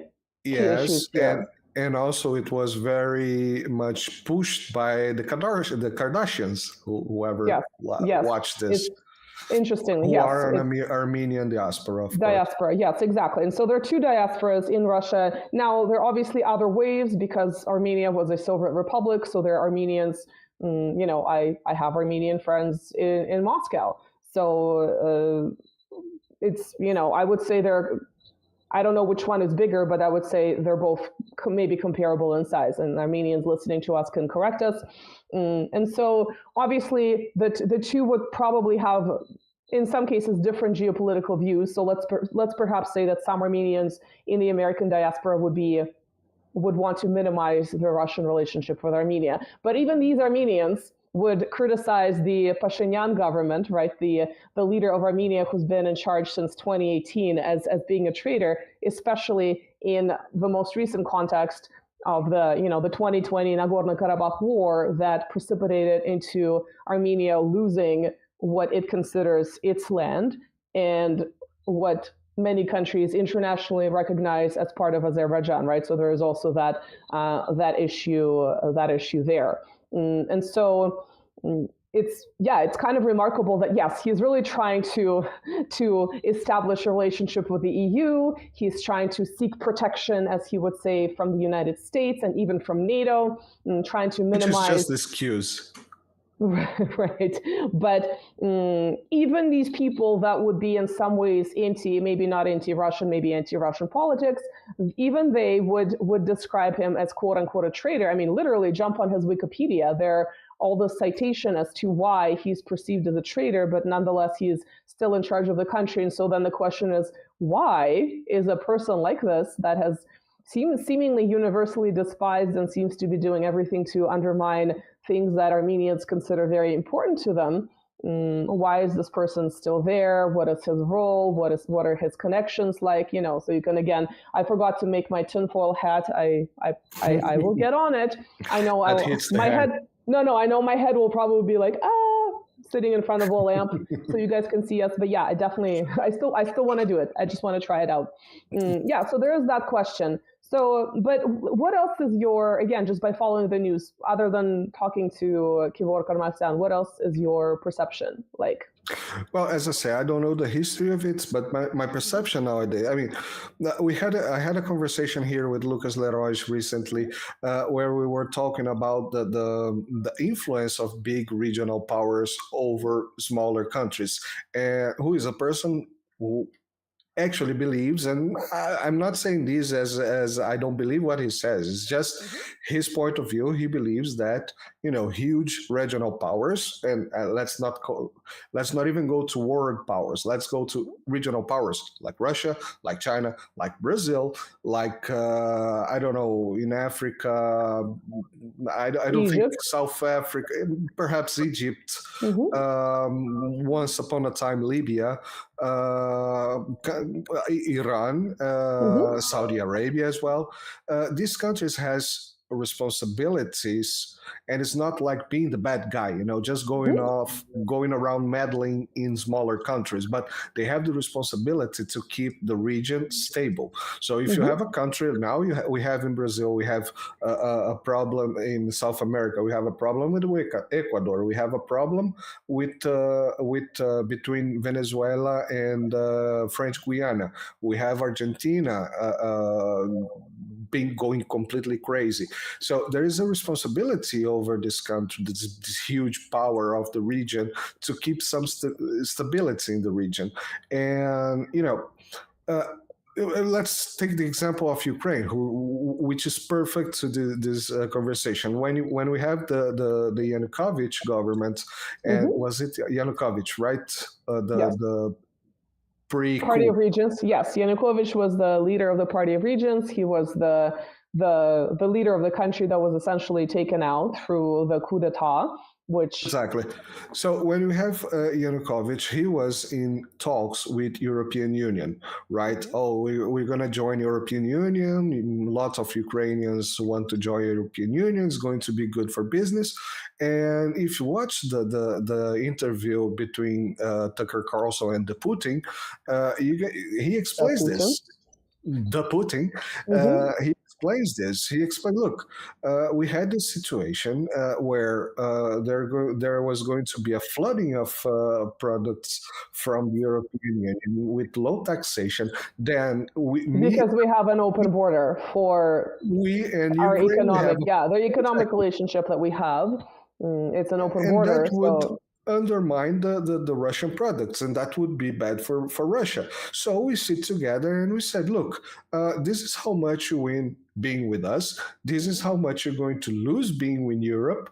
issues here. And also it was very much pushed by the Kardashians, whoever watched this. Interestingly, who are an Armenian diaspora, of course. Yes, exactly. And so there are two diasporas in Russia. Now, there are obviously other waves because Armenia was a Soviet republic, so there are Armenians, I have Armenian friends in Moscow. So it's, I would say I don't know which one is bigger, but I would say they're both maybe comparable in size, and Armenians listening to us can correct us. And so obviously the two would probably have in some cases, different geopolitical views. So let's perhaps say that some Armenians in the American diaspora would want to minimize the Russian relationship with Armenia. But even these Armenians would criticize the Pashinyan government, right, the leader of Armenia who's been in charge since 2018 as being a traitor, especially in the most recent context of the 2020 Nagorno-Karabakh war that precipitated into Armenia losing what it considers its land and what many countries internationally recognize as part of Azerbaijan, right? So there is also that issue there, and so it's kind of remarkable that yes, he's really trying to establish a relationship with the EU. He's trying to seek protection, as he would say, from the United States and even from NATO, and trying to minimize. Which is just excuse. Right. But even these people that would be in some ways maybe not anti-Russian, maybe anti-Russian politics, even they would describe him as quote unquote a traitor. I mean, literally jump on his Wikipedia. There all the citation as to why he's perceived as a traitor, but nonetheless, he's still in charge of the country. And so then the question is, why is a person like this that has seemingly universally despised and seems to be doing everything to undermine things that Armenians consider very important to them, why is this person still there? What is his role? What are his connections like? So you can, again, I forgot to make my tinfoil hat. I will get on it. I know my head. No, I know my head will probably be like, sitting in front of a lamp so you guys can see us. But yeah, I still want to do it. I just want to try it out. So there is that question. So, but what else is again, just by following the news, other than talking to Kivor Karmasyan, what else is your perception like? Well, as I say, I don't know the history of it, but my perception nowadays, I mean, I had a conversation here with Lucas Leroy recently where we were talking about the influence of big regional powers over smaller countries, who is a person who actually believes, and I'm not saying this as I don't believe what he says. It's just his point of view. He believes that huge regional powers, and let's not even go to world powers. Let's go to regional powers like Russia, like China, like Brazil, like I don't know, in Africa. I don't think South Africa, perhaps Egypt. Once upon a time, Libya. Iran, Saudi Arabia as well. These countries has responsibilities, and it's not like being the bad guy, just going around meddling in smaller countries, but they have the responsibility to keep the region stable. So if you have a country now, we have in Brazil, we have a problem in South America, we have a problem with Ecuador, we have a problem with between Venezuela and French Guiana, we have Argentina going completely crazy. So there is a responsibility over this country, this huge power of the region, to keep some stability in the region. And let's take the example of Ukraine, which is perfect to this conversation. When we have the Yanukovych government, and was it Yanukovych, right? The Party of Regents. Yes, Yanukovych was the leader of the Party of Regents. He was the leader of the country that was essentially taken out through the coup d'etat, which... Exactly. So when we have Yanukovych, he was in talks with European Union, right? Oh, we're going to join European Union. Lots of Ukrainians want to join European Union. It's going to be good for business. And if you watch the interview between Tucker Carlson and the Putin, he explains this. The Putin, he explains this. He explained, look, we had this situation where there was going to be a flooding of products from the European Union with low taxation. Then because we have an open border for our the economic relationship that we have. It's an open border. That would undermine the Russian products, and that would be bad for Russia. So we sit together and we said, look, this is how much you win being with us. This is how much you're going to lose being with Europe.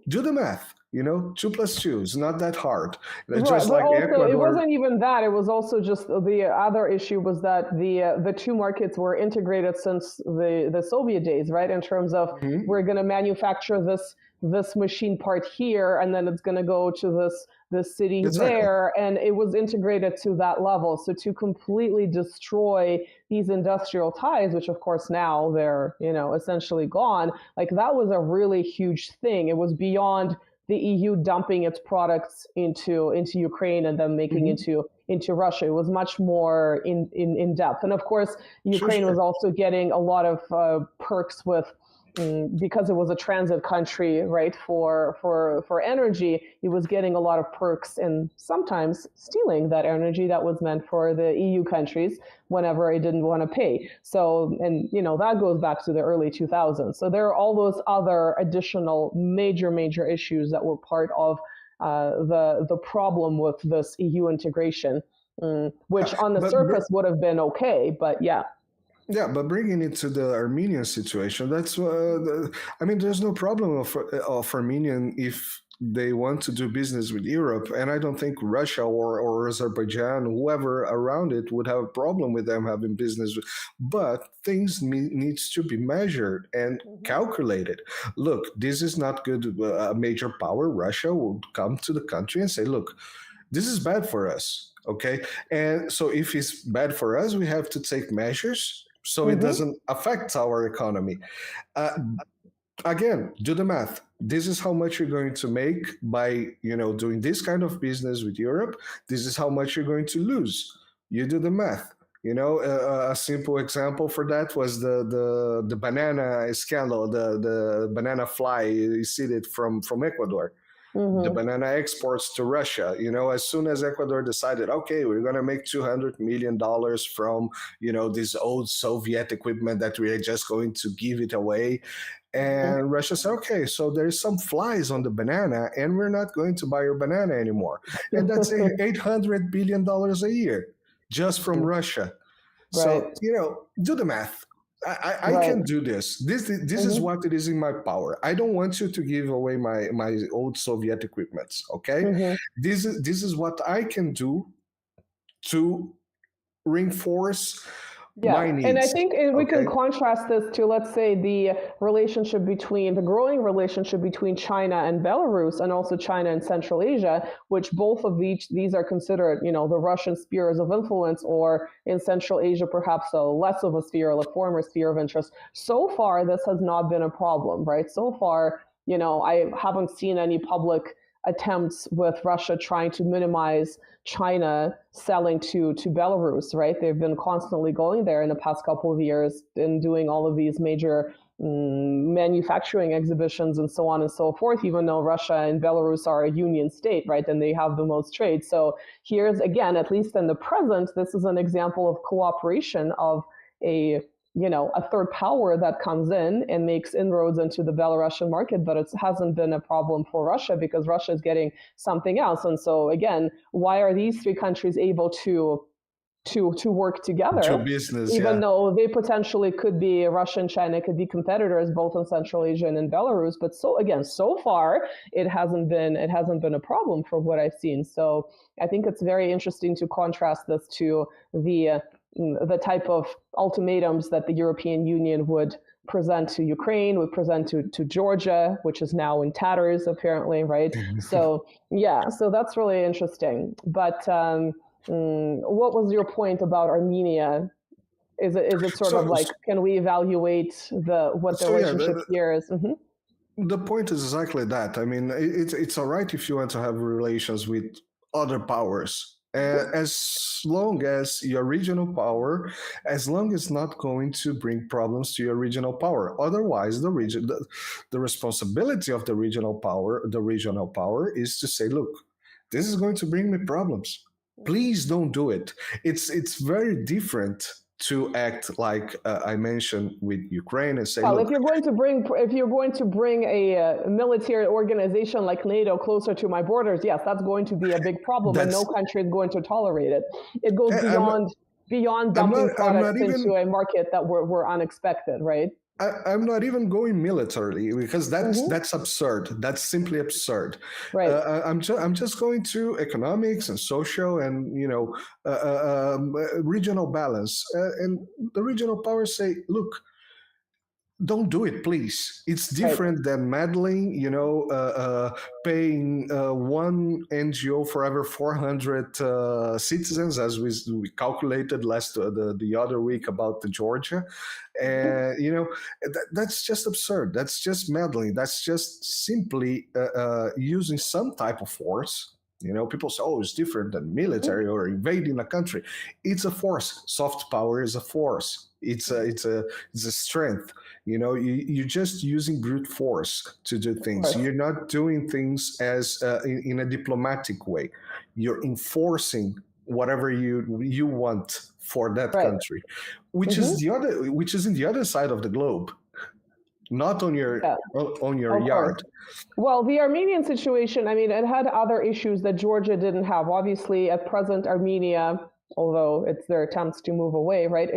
Do the math. You know, 2+2 is not that hard. Right, Just but like also it Ecuador. wasn't even that. It was also just the other issue was that the two markets were integrated since the Soviet days, right? In terms of Mhm. we're going to manufacture this machine part here, and then it's going to go to this city Exactly. there, and it was integrated to that level. So to completely destroy these industrial ties, which of course now they're essentially gone, like that was a really huge thing. It was beyond the EU dumping its products into Ukraine and then making into Russia. It was much more in depth. And of course, Ukraine was also getting a lot of perks with because it was a transit country, right, for energy. It was getting a lot of perks and sometimes stealing that energy that was meant for the EU countries whenever it didn't want to pay. So, and that goes back to the early 2000s. So there are all those other additional major issues that were part of the problem with this EU integration, which on the surface would have been okay, but yeah. Yeah, but bringing it to the Armenian situation, that's I mean, there's no problem of Armenian if they want to do business with Europe, and I don't think Russia or Azerbaijan, whoever around it, would have a problem with them having business. But things needs to be measured and calculated. Look, this is not good. A major power, Russia, will come to the country and say, "Look, this is bad for us." Okay, and so if it's bad for us, we have to take measures so it doesn't affect our economy. Again, do the math. This is how much you're going to make by doing this kind of business with Europe. This is how much you're going to lose. You do the math. A simple example for that was the banana scandal, the banana fly. You see it from Ecuador. The banana exports to Russia. As soon as Ecuador decided, okay, we're going to make $200 million from, this old Soviet equipment that we are just going to give it away. And Russia said, okay, so there's some flies on the banana and we're not going to buy your banana anymore. And that's $800 billion a year just from Russia. Right. So, do the math. I can do this. This is what it is in my power. I don't want you to give away my old Soviet equipments. Okay, this is what I can do to reinforce my needs. And I think we can contrast this to, let's say, the growing relationship between China and Belarus, and also China and Central Asia, which both of these are considered, the Russian spheres of influence, or in Central Asia, perhaps a less of a sphere, a former sphere of interest. So far, this has not been a problem, right? So far, I haven't seen any public attempts with Russia trying to minimize China selling to Belarus, right? They've been constantly going there in the past couple of years and doing all of these major manufacturing exhibitions and so on and so forth, even though Russia and Belarus are a union state, right? And they have the most trade. So here's, again, at least in the present, this is an example of cooperation of a third power that comes in and makes inroads into the Belarusian market, but it hasn't been a problem for Russia because Russia is getting something else. And so again, why are these three countries able to work together? To business, even though they potentially could be, Russia and China could be competitors both in Central Asia and in Belarus. But so far it hasn't been a problem from what I've seen. So I think it's very interesting to contrast this to the type of ultimatums that the European Union would present to Ukraine, would present to Georgia, which is now in tatters, apparently, right? So that's really interesting. But what was your point about Armenia? Is it sort of like, can we evaluate what the relationship here is? The point is exactly that. I mean, it's all right if you want to have relations with other powers, as long as your regional power, as long as not going to bring problems to your regional power. Otherwise, the responsibility of the regional power is to say, look, this is going to bring me problems. Please don't do it. It's very different to act like I mentioned with Ukraine and say, well, look, if you're going to bring a military organization like NATO closer to my borders, yes, that's going to be a big problem, and no country is going to tolerate it. It goes beyond dumping products into a market that were unexpected, right? I'm not even going militarily because that's absurd. That's simply absurd. Right. I'm just going to economics and social and regional balance. And the regional powers say, look, don't do it, please. It's different than meddling, paying one NGO for every 400 citizens, as we calculated the other week about the Georgia. And, that's just absurd. That's just meddling. That's just simply using some type of force. People say, oh, it's different than military or invading a country. It's a force. Soft power is a force. It's a strength. You're just using brute force to do things. You're not doing things as in a diplomatic way. You're enforcing whatever you want for that country, which is in the other side of the globe, not on your yard. Well, the Armenian situation, I mean, it had other issues that Georgia didn't have. Obviously, at present, Armenia, although it's their attempts to move away, right,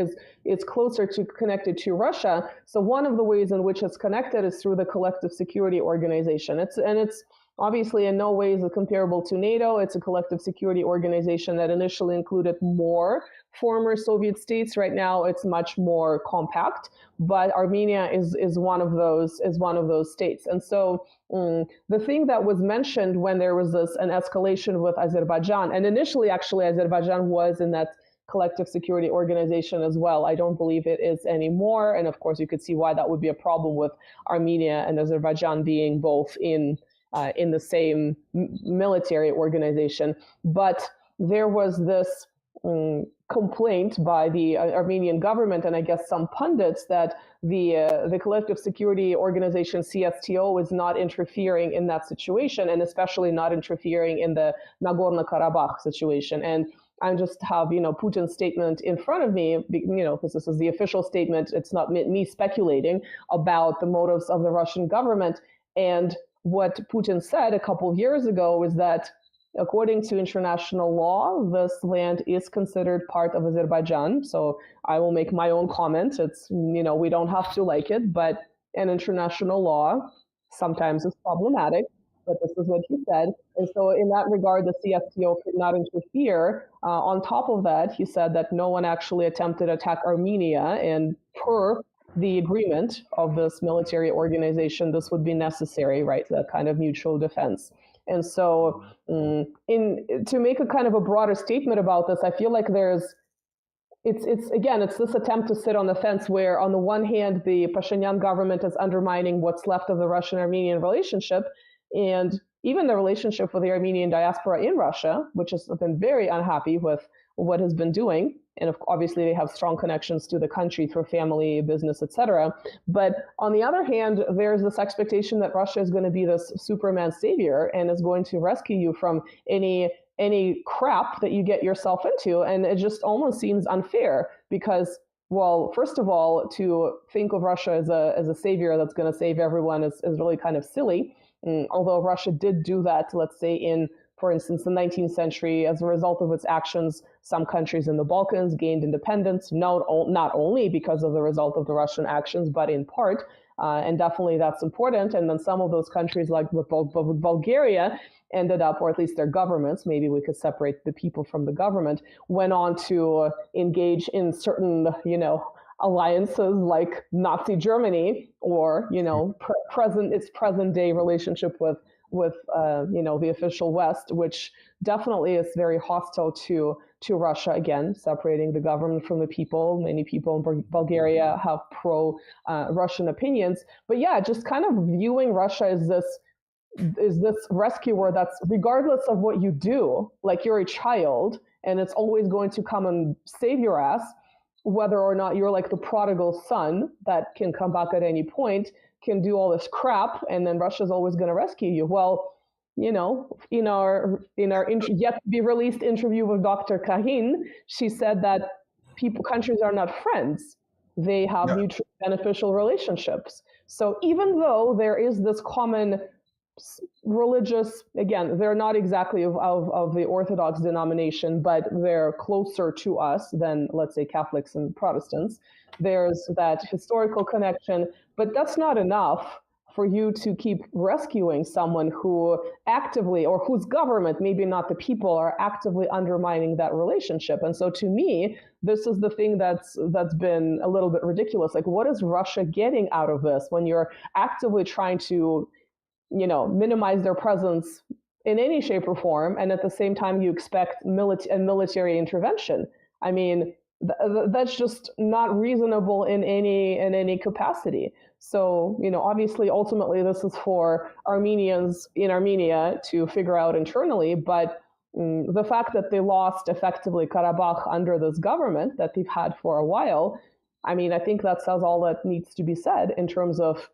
is closer to connected to Russia. So one of the ways in which it's connected is through the Collective Security Organization. It's obviously in no ways comparable to NATO. It's a collective security organization that initially included more former Soviet states. Right now, it's much more compact, but Armenia is one of those states. And so the thing that was mentioned when there was an escalation with Azerbaijan, and initially, actually, Azerbaijan was in that collective security organization as well. I don't believe it is anymore. And of course, you could see why that would be a problem with Armenia and Azerbaijan being both in the same military organization. But there was this complaint by the Armenian government and I guess some pundits that the Collective Security Organization CSTO is not interfering in that situation, and especially not interfering in the Nagorno-Karabakh situation. And I just have, Putin's statement in front of me, because this is the official statement. It's not me speculating about the motives of the Russian government. And what Putin said a couple of years ago is that according to international law, this land is considered part of Azerbaijan. So I will make my own comment. It's, we don't have to like it, but an international law sometimes is problematic. But this is what he said. And so in that regard, the CSTO could not interfere. On top of that, he said that no one actually attempted to attack Armenia. And per the agreement of this military organization, this would be necessary, right? That kind of mutual defense. And so to make a kind of a broader statement about this, I feel like it's this attempt to sit on the fence where on the one hand, the Pashinyan government is undermining what's left of the Russian-Armenian relationship, and even the relationship with the Armenian diaspora in Russia, which has been very unhappy with what has been doing. And obviously they have strong connections to the country through family, business, etc. But on the other hand, there's this expectation that Russia is going to be this Superman savior and is going to rescue you from any crap that you get yourself into. And it just almost seems unfair because, well, first of all, to think of Russia as a savior that's going to save everyone is really kind of silly. Although Russia did do that, let's say for instance, the 19th century, as a result of its actions, some countries in the Balkans gained independence, not only because of the result of the Russian actions, but in part, and definitely that's important. And then some of those countries, like with Bulgaria, ended up, or at least their governments, maybe we could separate the people from the government, went on to engage in certain, alliances like Nazi Germany, or its present day relationship with the official West, which definitely is very hostile to Russia, again, separating the government from the people. Many people in Bulgaria have pro-Russian opinions. But yeah, just kind of viewing Russia as this rescuer that's, regardless of what you do, like you're a child and it's always going to come and save your ass, whether or not you're like the prodigal son that can come back at any point, can do all this crap, and then Russia's always going to rescue you. Well, in our yet to be released interview with Dr. Kahin, she said that countries are not friends; they have mutually beneficial relationships. So even though there is this common religious, again, they're not exactly of the Orthodox denomination, but they're closer to us than, let's say, Catholics and Protestants. There's that historical connection, but that's not enough for you to keep rescuing someone who actively, or whose government, maybe not the people, are actively undermining that relationship. And so to me, this is the thing that's been a little bit ridiculous. Like, what is Russia getting out of this when you're actively trying to, minimize their presence in any shape or form, and at the same time you expect military intervention? I mean, that's just not reasonable in any capacity. So, obviously, ultimately, this is for Armenians in Armenia to figure out internally. But the fact that they lost effectively Karabakh under this government that they've had for a while, I mean, I think that says all that needs to be said in terms of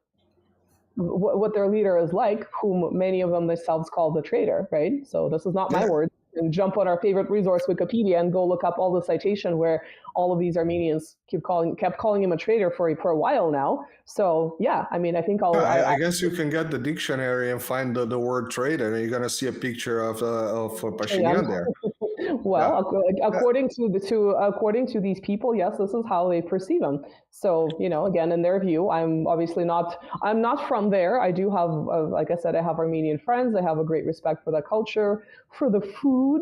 what their leader is like, whom many of them themselves call the traitor, right? So this is not my word. And jump on our favorite resource, Wikipedia, and go look up all the citation where all of these Armenians kept calling him a traitor for a while now. So yeah, I mean, I think I guess you can get the dictionary and find the word traitor, and you're gonna see a picture of Pashinyan there. Well, according to these people, yes, this is how they perceive him. So, again, in their view, I'm not from there. I do have, like I said, I have Armenian friends. I have a great respect for the culture, for the food,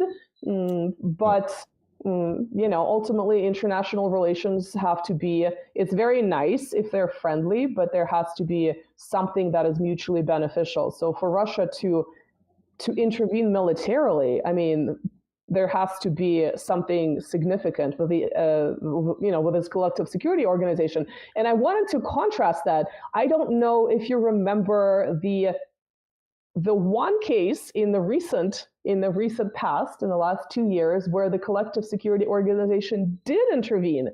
but ultimately international relations have to be, it's very nice if they're friendly, but there has to be something that is mutually beneficial. So for Russia to intervene militarily, I mean, there has to be something significant with with this collective security organization. And I wanted to contrast that. I don't know if you remember the one case in the recent past, in the last 2 years, where the collective security organization did intervene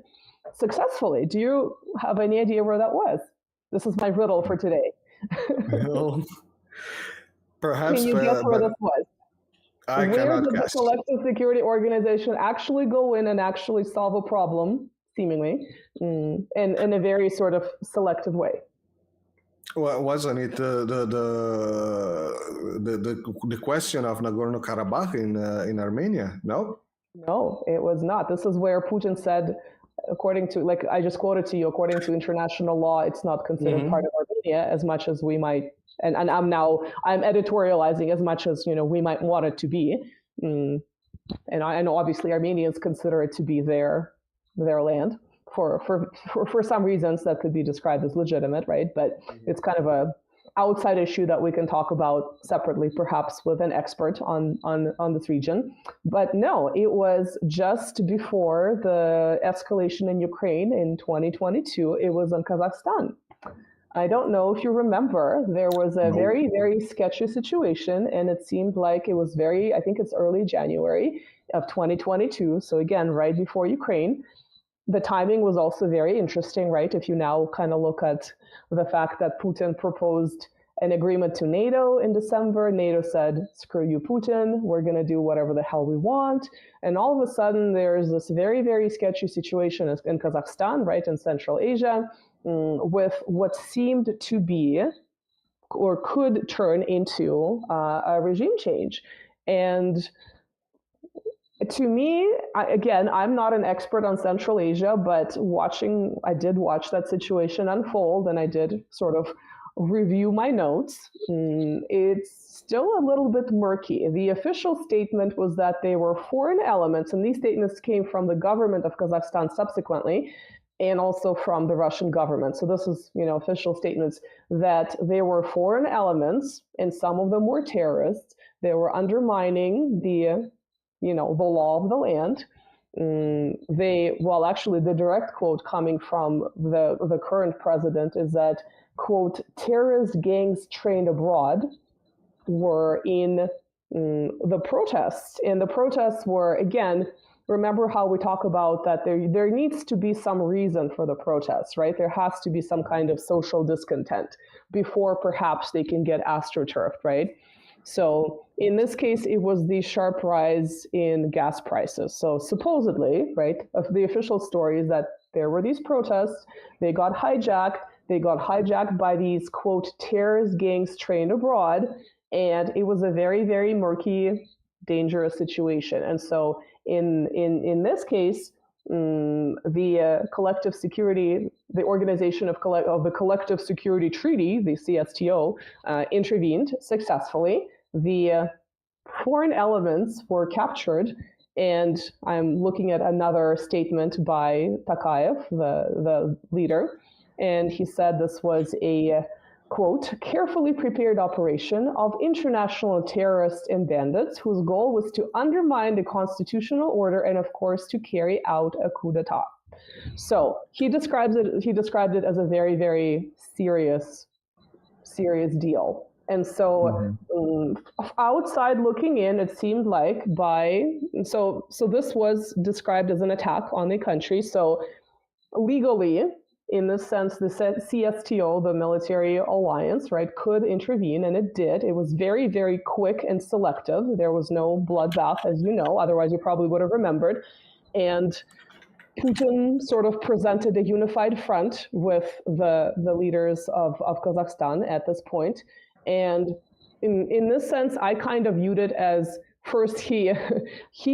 successfully. Do you have any idea where that was? This is my riddle for today. No. Perhaps. Can you guess where this was? I cannot guess. Where did the collective security organization actually go in and actually solve a problem, seemingly, in a very sort of selective way? Well, wasn't it the question of Nagorno-Karabakh in Armenia? No? No, it was not. This is where Putin said, according to, like I just quoted to you, according to international law, it's not considered part of Armenia, as much as we might. And I'm editorializing, as much as we might want it to be, and I know obviously Armenians consider it to be their land for some reasons that could be described as legitimate, right? But it's kind of a outside issue that we can talk about separately, perhaps with an expert on this region. But no, it was just before the escalation in Ukraine in 2022. It was in Kazakhstan. I don't know if you remember, there was a very, very sketchy situation, and it seemed like it was I think it's early January of 2022. So again, right before Ukraine. The timing was also very interesting, right? If you now kind of look at the fact that Putin proposed an agreement to NATO in December, NATO said, screw you, Putin, we're going to do whatever the hell we want. And all of a sudden, there's this very, very sketchy situation in Kazakhstan, right, in Central Asia, with what seemed to be or could turn into a regime change. And to me, I'm not an expert on Central Asia, but I did watch that situation unfold, and I did sort of review my notes. It's still a little bit murky. The official statement was that they were foreign elements, and these statements came from the government of Kazakhstan subsequently, and also from the Russian government. So this is, official statements that they were foreign elements, and some of them were terrorists. They were undermining the law of the land. Actually, the direct quote coming from the current president is that, quote, terrorist gangs trained abroad were in the protests. And the protests were, again, remember how we talk about that there needs to be some reason for the protests, right? There has to be some kind of social discontent before perhaps they can get astroturfed, right? So in this case, it was the sharp rise in gas prices. So supposedly, right, of the official story is that there were these protests, they got hijacked by these, quote, terrorist gangs trained abroad, And it was a very, very murky, dangerous situation. And so in this case, the collective security, the Organization of the Collective Security Treaty, the CSTO, intervened successfully. The foreign elements were captured, and I'm looking at another statement by Takayev, the leader, and he said this was a, quote, carefully prepared operation of international terrorists and bandits whose goal was to undermine the constitutional order and, of course, to carry out a coup d'etat. So he described it as a very, very serious deal. And so outside looking in, it seemed like so this was described as an attack on the country. So legally, in this sense, the CSTO, the military alliance, right, could intervene, and it did. It was very, very quick and selective. There was no bloodbath, as you know, otherwise you probably would have remembered. And Putin sort of presented a unified front with the leaders of Kazakhstan at this point. And in this sense, I kind of viewed it as, first, he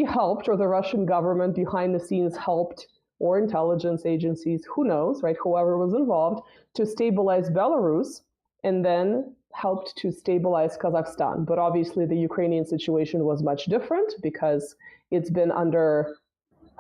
helped, or the Russian government behind the scenes helped, or intelligence agencies, who knows, right, whoever was involved, to stabilize Belarus, and then helped to stabilize Kazakhstan. But obviously the Ukrainian situation was much different because it's been under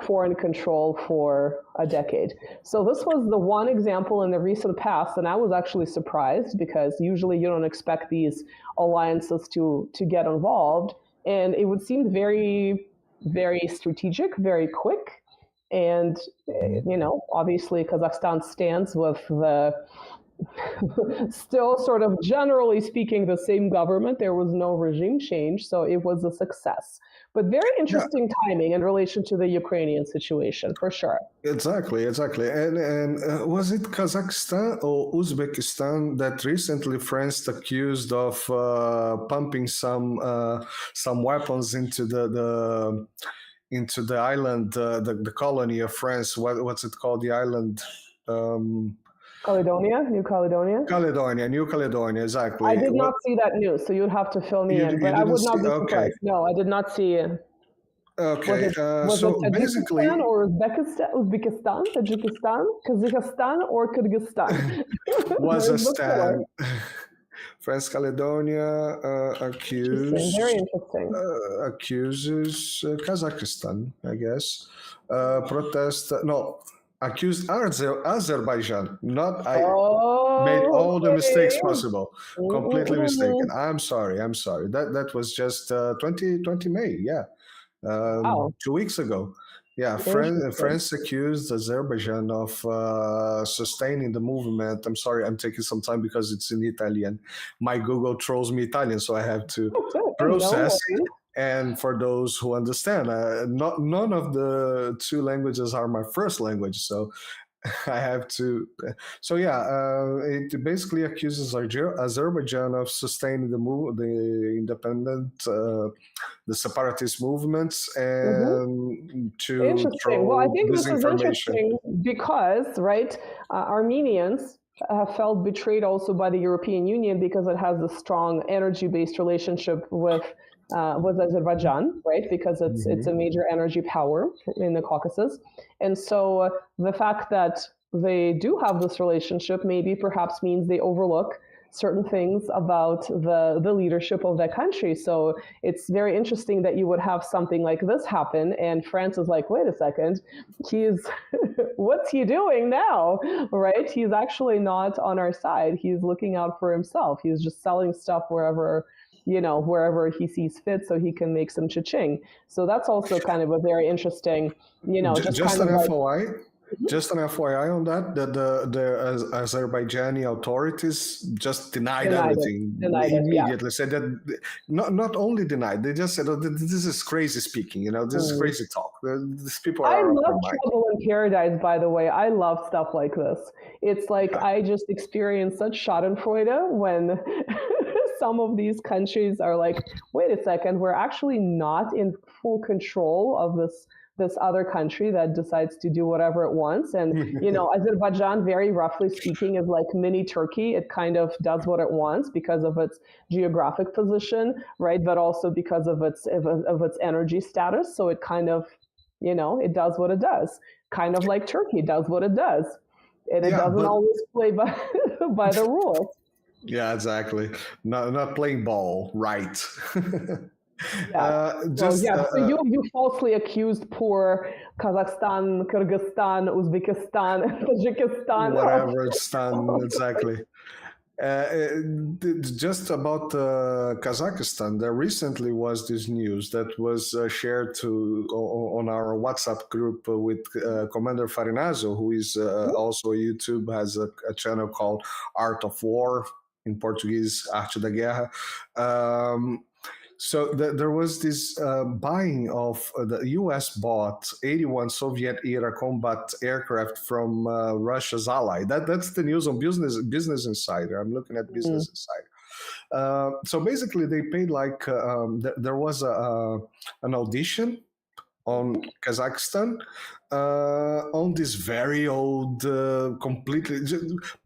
foreign control for a decade. So this was the one example in the recent past, and I was actually surprised because usually you don't expect these alliances to get involved. And it would seem very, very strategic, very quick. And, obviously Kazakhstan stands with the still sort of generally speaking the same government. There was no regime change, so it was a success. But very interesting timing in relation to the Ukrainian situation, for sure. Exactly. And was it Kazakhstan or Uzbekistan that recently France accused of pumping some weapons into the island, the colony of France? What's it called? The island. New Caledonia. New Caledonia, exactly. I did not see that news, so you'd have to fill me in. But I would not be surprised. Okay. No, I did not see it. Okay, was it basically, or Uzbekistan, Tajikistan, Kazakhstan, or Kyrgyzstan? Was a stand. France Caledonia accuses Kazakhstan, I guess. Accused Azerbaijan. Made all the mistakes possible. Completely mistaken. I'm sorry. That was just 2020 May. Yeah. 2 weeks ago. Yeah, France accused Azerbaijan of sustaining the movement. I'm sorry, I'm taking some time because it's in Italian. My Google throws me Italian, so I have to process. And for those who understand, none of the two languages are my first language, so I have to. So yeah, it basically accuses Azerbaijan of sustaining the independent, the separatist movements, and to interesting. Well, I think this is interesting because, right, Armenians have felt betrayed also by the European Union because it has a strong energy-based relationship with Azerbaijan, right? Because it's a major energy power in the Caucasus. And so the fact that they do have this relationship maybe perhaps means they overlook certain things about the leadership of that country. So it's very interesting that you would have something like this happen, and France is like, wait a second, what's he doing now, right? He's actually not on our side. He's looking out for himself. He's just selling stuff wherever he sees fit so he can make some cha-ching. So that's also kind of a very interesting, Just an FYI on that, the Azerbaijani authorities just denied everything immediately. Said that not only denied, they just said, "Oh, this is crazy speaking. This is crazy talk. These people are." I love Trouble in Paradise, by the way. I love stuff like this. It's like I just experienced such Schadenfreude when some of these countries are like, "Wait a second, we're actually not in full control of this other country that decides to do whatever it wants. And, Azerbaijan, very roughly speaking, is like mini Turkey. It kind of does what it wants because of its geographic position, right? But also because of its energy status. So it kind of, it does what it does. Kind of like Turkey does what it does. And it doesn't always play by, by the rules. Yeah, exactly. Not playing ball, right? Yeah. So you falsely accused poor Kazakhstan, Kyrgyzstan, Uzbekistan, Tajikistan. Whatever it's done, exactly. Just about Kazakhstan, there recently was this news that was shared on our WhatsApp group with Commander Farinazo, who is also a YouTube, has a channel called Art of War, in Portuguese, Arte da Guerra. So there was this buying of the U.S. bought 81 Soviet-era combat aircraft from Russia's ally. That's the news on Business Insider. I'm looking at Business Insider. So basically, they paid like there was an audition on Kazakhstan on this very old, completely,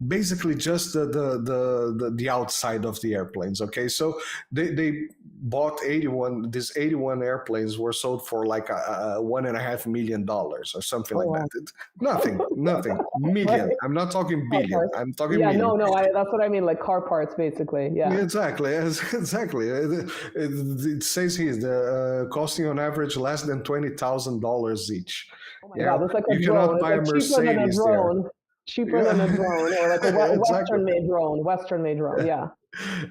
basically just the outside of the airplanes. Okay, so they bought 81. These 81 airplanes were sold for like $1.5 million or something like that. Nothing million. I'm not talking billion. I'm talking million. That's what I mean, like car parts, basically. Yeah, exactly. It says here the costing on average less than $20,000 each. Oh my God, it's like a drone. Cannot buy a Mercedes there. Cheaper than a drone, or like a Western-made drone. Western-made drone, yeah.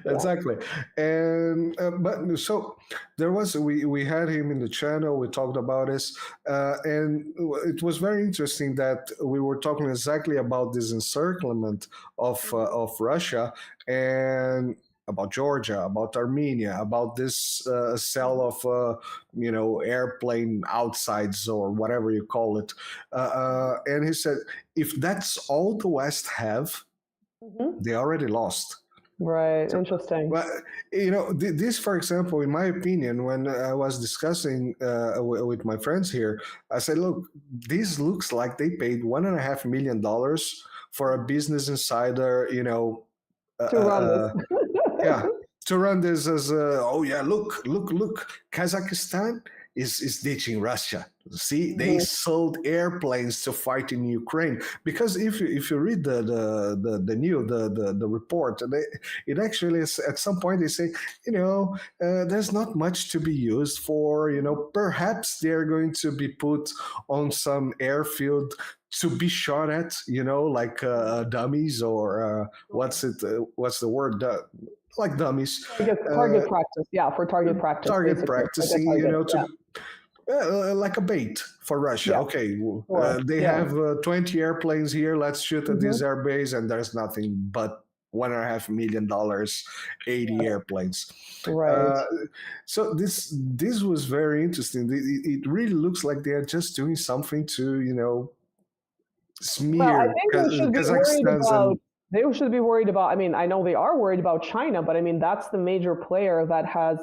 Exactly. And but so there was we had him in the channel. We talked about this, and it was very interesting that we were talking exactly about this encirclement of Russia and about Georgia, about Armenia, about this sale of airplane outsides or whatever you call it. And he said, if that's all the West have, they already lost. Right. Interesting. But this, for example, in my opinion, when I was discussing with my friends here, I said, look, this looks like they paid $1.5 million for a Business Insider, to run this. To run this as look, Kazakhstan is ditching Russia. See, they sold airplanes to fight in Ukraine. Because if you read the report, it actually is, at some point they say, there's not much to be used for. Perhaps they're going to be put on some airfield to be shot at. Like dummies or what's the word? Like dummies. Target practice, for target practice. Target practicing, like a bait for Russia. Yeah. Okay, they have 20 airplanes here. Let's shoot at this airbase, and there's nothing but $1.5 million, 80 airplanes. Right. So this was very interesting. It really looks like they are just doing something to smear. Well, I think they should be worried about. They should be worried about, I know they are worried about China, but that's the major player that has,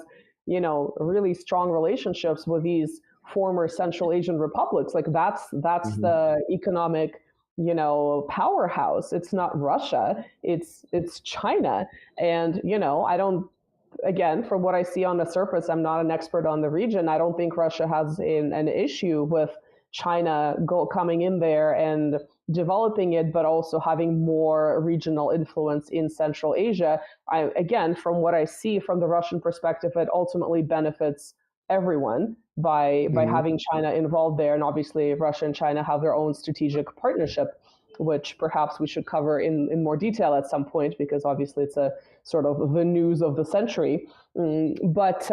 really strong relationships with these former Central Asian republics. Like that's the economic, powerhouse. It's not Russia, it's China. And, again, from what I see on the surface, I'm not an expert on the region. I don't think Russia has an issue with China coming in there and developing it, but also having more regional influence in Central Asia. Again, from what I see from the Russian perspective, it ultimately benefits everyone by having China involved there. And obviously, Russia and China have their own strategic partnership, which perhaps we should cover in more detail at some point, because obviously it's a sort of the news of the century. But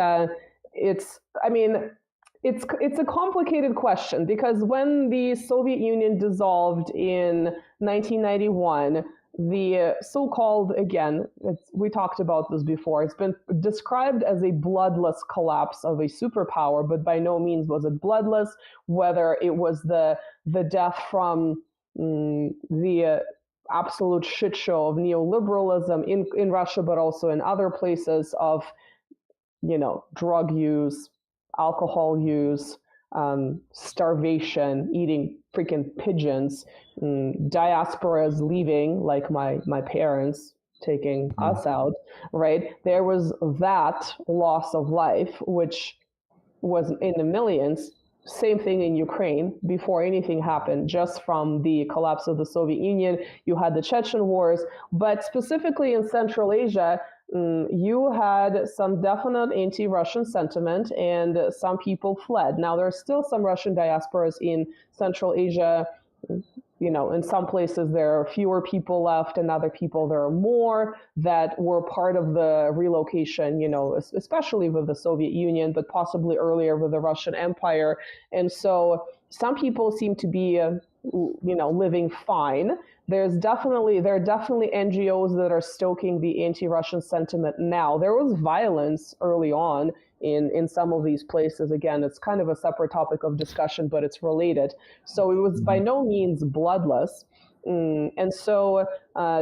it's a complicated question, because when the Soviet Union dissolved in 1991, the so-called, again, we talked about this before, it's been described as a bloodless collapse of a superpower, but by no means was it bloodless. Whether it was the death from the absolute shit show of neoliberalism in Russia, but also in other places, of drug use, alcohol use, starvation, eating freaking pigeons, diasporas leaving, like my parents taking us out, right? There was that loss of life, which was in the millions. Same thing in Ukraine before anything happened, just from the collapse of the Soviet Union. You had the Chechen wars, but specifically in Central Asia, you had some definite anti-Russian sentiment and some people fled. Now, there are still some Russian diasporas in Central Asia. In some places there are fewer people left, and other people there are more that were part of the relocation, especially with the Soviet Union, but possibly earlier with the Russian Empire. And so some people seem to be, living fine. There are definitely NGOs that are stoking the anti-Russian sentiment now. There was violence early on in some of these places. Again, it's kind of a separate topic of discussion, but it's related. So it was by no means bloodless. And so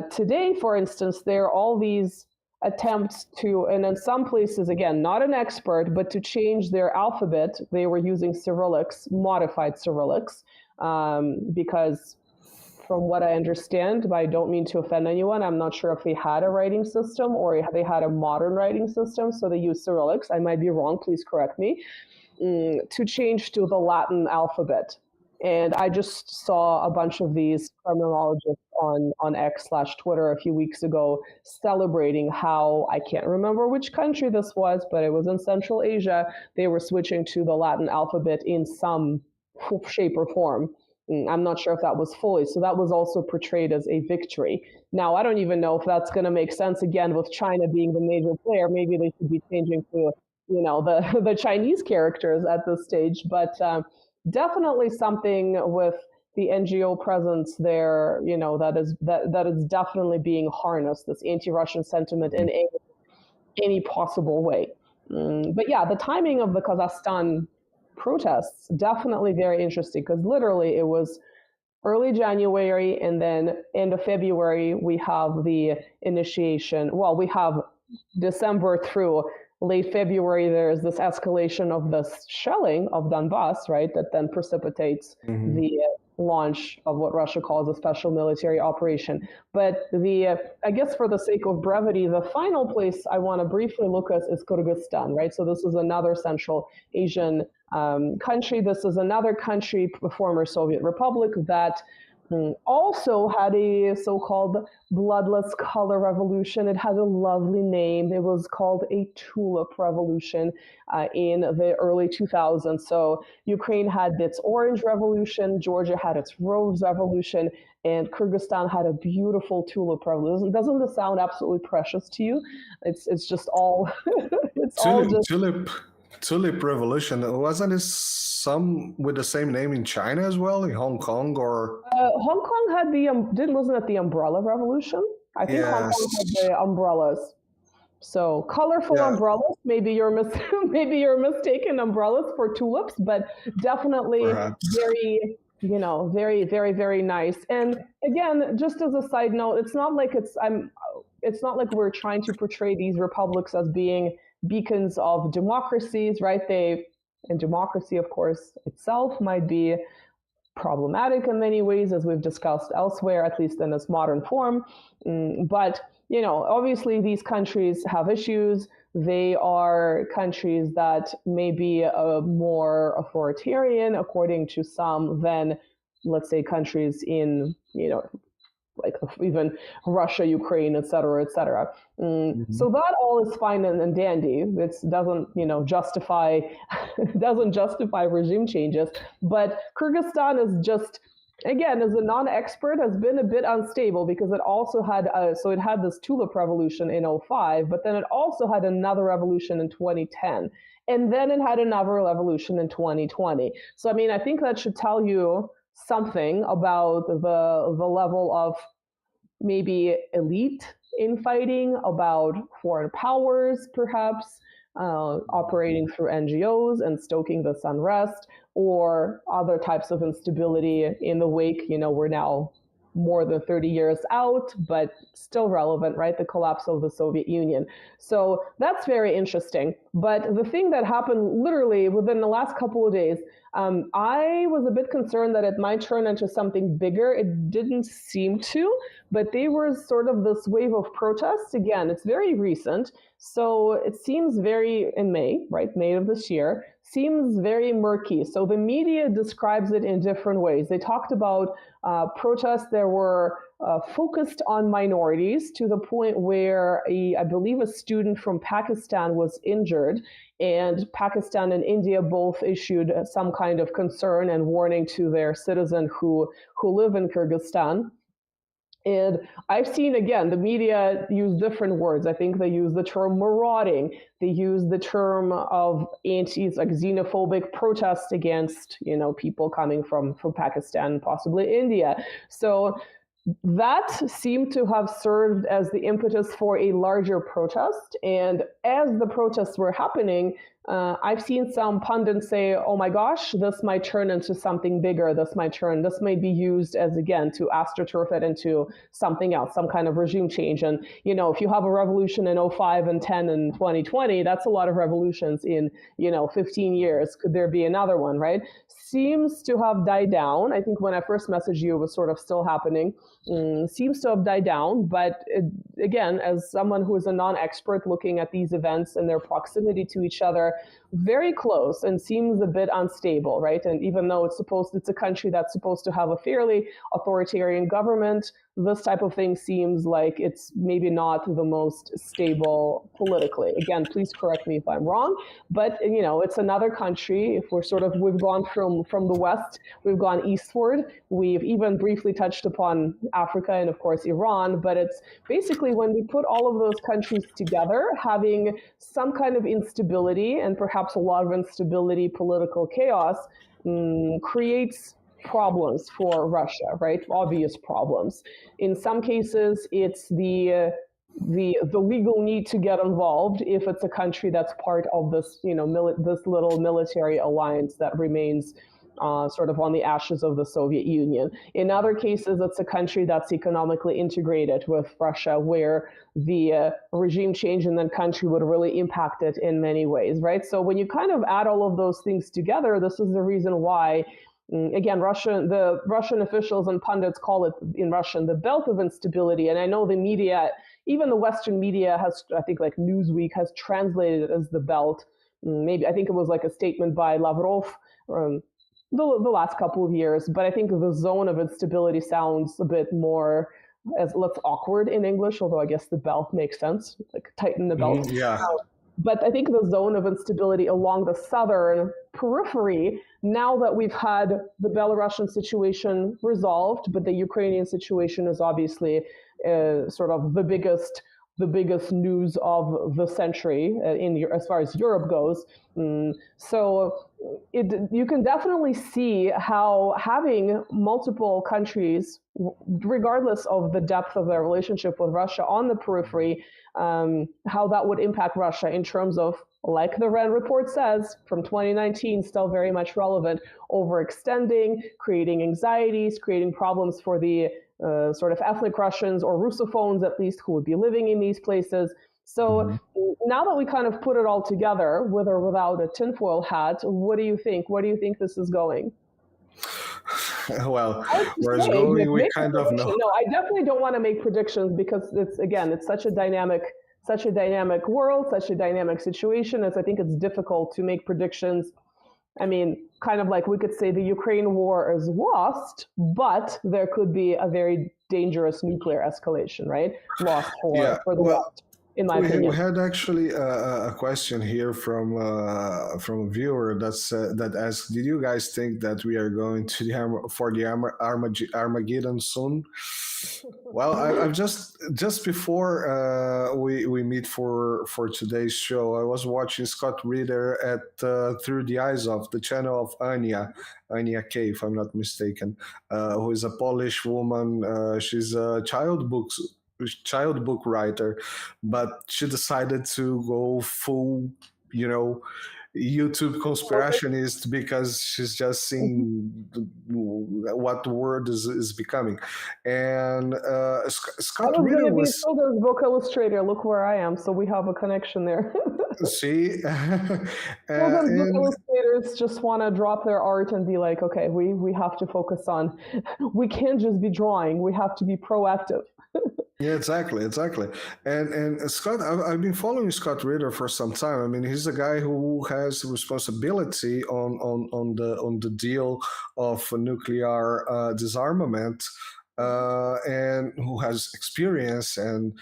today, for instance, there are all these attempts to, and in some places, again, not an expert, but to change their alphabet. They were using Cyrillics, modified Cyrillics, because from what I understand, but I don't mean to offend anyone, I'm not sure if they had a writing system or they had a modern writing system, so they used Cyrillics. I might be wrong, please correct me, to change to the Latin alphabet. And I just saw a bunch of these criminologists on X/Twitter a few weeks ago celebrating how, I can't remember which country this was, but it was in Central Asia, they were switching to the Latin alphabet in some shape or form. I'm not sure if that was fully. So that was also portrayed as a victory. Now, I don't even know if that's going to make sense again with China being the major player. Maybe they should be changing to, the Chinese characters at this stage. But definitely something with the NGO presence there, that is definitely being harnessed, this anti-Russian sentiment in any possible way. But yeah, the timing of the Kazakhstan protests, definitely very interesting, because literally it was early January and then end of February we have the initiation. Well, we have December through late February, there's this escalation of the shelling of Donbass, right, that then precipitates the launch of what Russia calls a special military operation. But I guess for the sake of brevity, the final place I want to briefly look at is Kyrgyzstan, right? So this is another Central Asian country. This is another country, former Soviet Republic, that also had a so-called bloodless color revolution. It had a lovely name. It was called a tulip revolution in the early 2000s. So Ukraine had its orange revolution, Georgia had its rose revolution, and Kyrgyzstan had a beautiful tulip revolution. Doesn't this sound absolutely precious to you? It's just all Tulip revolution. Wasn't it some with the same name in China as well, in Hong Kong, or Hong Kong had wasn't it the umbrella revolution? I think Hong Kong had the umbrellas. So colorful umbrellas. Maybe you're mistaken umbrellas for tulips, but definitely very, very, very, very nice. And again, just as a side note, it's not like we're trying to portray these republics as being beacons of democracies, right? And democracy, of course, itself might be problematic in many ways, as we've discussed elsewhere, at least in its modern form. But, obviously these countries have issues. They are countries that may be more authoritarian, according to some, than, let's say, countries in, like even Russia, Ukraine, et cetera, et cetera. So that all is fine and dandy. It doesn't, justify regime changes. But Kyrgyzstan is just, again, as a non-expert, has been a bit unstable, because it also had, it had this tulip revolution in 2005, but then it also had another revolution in 2010. And then it had another revolution in 2020. So, I think that should tell you something about the level of maybe elite infighting, about foreign powers perhaps operating through NGOs and stoking this unrest, or other types of instability in the wake. We're now more than 30 years out, but still relevant, right? The collapse of the Soviet Union. So that's very interesting. But the thing that happened literally within the last couple of days, I was a bit concerned that it might turn into something bigger. It didn't seem to, but they were sort of this wave of protests. Again, it's very recent. So it seems very, in May, right? May of this year, seems very murky. So the media describes it in different ways. They talked about protests that were focused on minorities to the point where I believe a student from Pakistan was injured, and Pakistan and India both issued some kind of concern and warning to their citizens who live in Kyrgyzstan. And I've seen, again, the media use different words. I think they use the term marauding. They use the term of like xenophobic protest against, people coming from Pakistan, possibly India. So that seemed to have served as the impetus for a larger protest. And as the protests were happening, I've seen some pundits say, oh my gosh, this might turn into something bigger. This might be used as, again, to astroturf it into something else, some kind of regime change. And, if you have a revolution in 05 and 10 and 2020, that's a lot of revolutions in, 15 years. Could there be another one, right? Seems to have died down. I think when I first messaged you, it was sort of still happening. Seems to have died down. But again, as someone who is a non-expert looking at these events and their proximity to each other, very close and seems a bit unstable, right? And even though it's a country that's supposed to have a fairly authoritarian government, this type of thing seems like it's maybe not the most stable politically. Again, please correct me if I'm wrong, but it's another country. If we've gone from the West, we've gone eastward. We've even briefly touched upon Africa and of course Iran, but it's basically when we put all of those countries together, having some kind of instability and perhaps a lot of instability, political chaos, creates problems for Russia, right? Obvious problems. In some cases, it's the legal need to get involved if it's a country that's part of this, this little military alliance that remains sort of on the ashes of the Soviet Union. In other cases, it's a country that's economically integrated with Russia, where the regime change in that country would really impact it in many ways, right? So when you kind of add all of those things together, this is the reason why, again, the Russian officials and pundits call it in Russian the belt of instability. And I know the media, even the Western media has, I think like Newsweek has translated it as the belt. Maybe, I think it was like a statement by Lavrov the last couple of years, but I think the zone of instability sounds a bit more as less awkward in English, although I guess the belt makes sense, like tighten the belt. Yeah. But I think the zone of instability along the southern periphery, now that we've had the Belarusian situation resolved, but the Ukrainian situation is obviously sort of the biggest news of the century as far as Europe goes. So you can definitely see how having multiple countries, regardless of the depth of their relationship with Russia on the periphery, how that would impact Russia in terms of, like the RAND report says, from 2019, still very much relevant, overextending, creating anxieties, creating problems for the sort of ethnic Russians or Russophones, at least, who would be living in these places. So now that we kind of put it all together, with or without a tinfoil hat, what do you think? Where do you think this is going? Well, where it's going, we kind of know. No, I definitely don't want to make predictions because it's such a dynamic world, such a dynamic situation. I think it's difficult to make predictions. I mean, kind of like we could say the Ukraine war is lost, but there could be a very dangerous nuclear escalation, right? Lost for the West, in my opinion. We had actually a question here from a viewer that asked, did you guys think that we are going to the Armageddon soon? Well, I've just before we meet for today's show, I was watching Scott Reeder at Through the Eyes of, the channel of Ania K, if I'm not mistaken, who is a Polish woman. She's a child book writer, but she decided to go full, YouTube conspirationist because she's just seeing what the world is becoming. And Scott I was Ritter going to be was. sold as book illustrator. Look where I am. So we have a connection there. See, Children's book illustrators just want to drop their art and be like, okay, we have to focus on, we can't just be drawing. We have to be proactive. yeah, exactly. And Scott, I've been following Scott Ritter for some time. I mean, he's a guy who has responsibility on the deal of nuclear disarmament. And who has experience and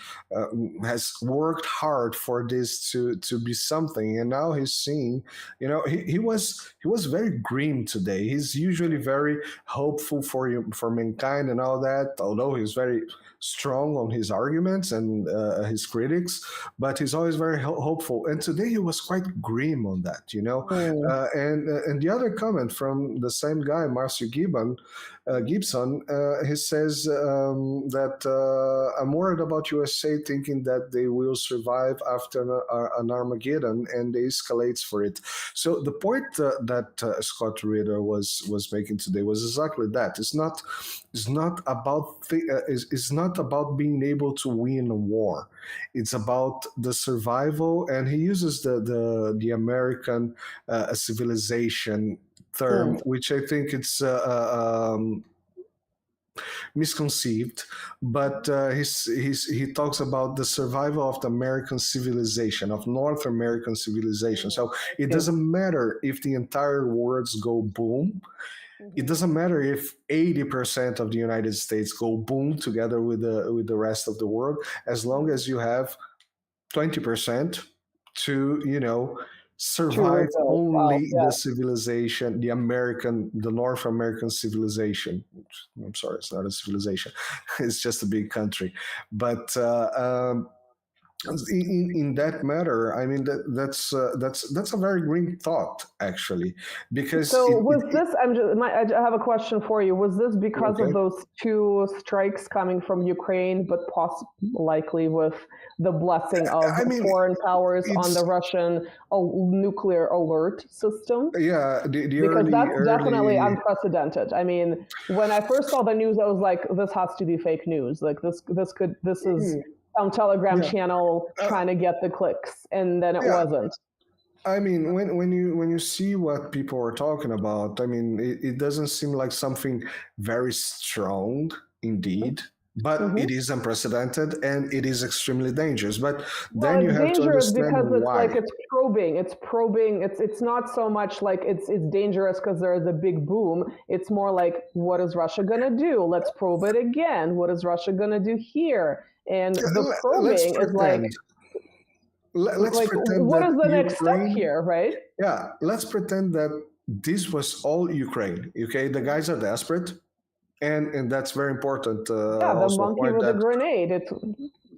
has worked hard for this to be something. And now he's seeing, he was very grim today. He's usually very hopeful for mankind and all that, although he's very strong on his arguments and his critics, but he's always very hopeful. And today he was quite grim on that, and the other comment from the same guy, Marcio Gibson, he says that I'm worried about USA thinking that they will survive after an Armageddon, and they escalates for it. So the point that Scott Ritter was making today was exactly that. It's not about being able to win a war. It's about the survival, and he uses the American civilization term, which I think it's misconceived, but he talks about the survival of the American civilization, of North American civilization. So it doesn't matter if the entire world go boom. It doesn't matter if 80% of the United States go boom together with the rest of the world, as long as you have 20% to survive only the civilization, the North American civilization. I'm sorry, it's not a civilization; it's just a big country. But in that matter, I mean that's a very green thought, actually, because. So I have a question for you. Was this because of those two strikes coming from Ukraine, but likely with the blessing of foreign powers on the Russian nuclear alert system? Yeah, because that's definitely unprecedented. I mean, when I first saw the news, I was like, this has to be fake news. Like this is some Telegram channel trying to get the clicks, and then it wasn't. I mean, when you see what people are talking about, I mean, it doesn't seem like something very strong indeed, but it is unprecedented and it is extremely dangerous. But then you have to understand because it's why. Like it's probing. It's not so much like it's dangerous because there is a big boom. It's more like, what is Russia gonna do? Let's probe it again. What is Russia gonna do here? And the probing is like. Let's pretend what that is the next step here, right? Yeah, let's pretend that this was all Ukraine. Okay, the guys are desperate, and that's very important. The monkey with a grenade.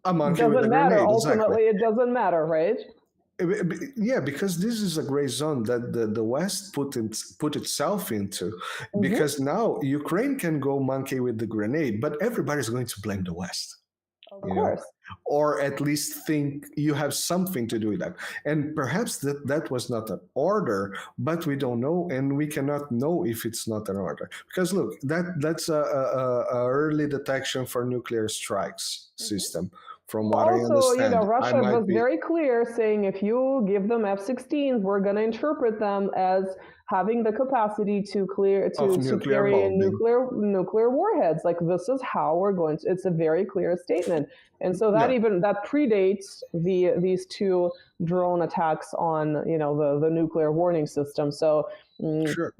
A monkey with a grenade. Ultimately, it doesn't matter, right? Yeah, because this is a gray zone that the West put itself into. Because now Ukraine can go monkey with the grenade, but everybody's going to blame the West. Of course. Or at least think you have something to do with that. And perhaps that was not an order, but we don't know, and we cannot know if it's not an order. Because look, that's a early detection for nuclear strikes system. From what I understand. Russia was very clear saying if you give them F-16s, we're going to interpret them as having the capacity to carry nuclear warheads. Like, this is how we're going to. It's a very clear statement, and so that that predates these two drone attacks on the nuclear warning system. So.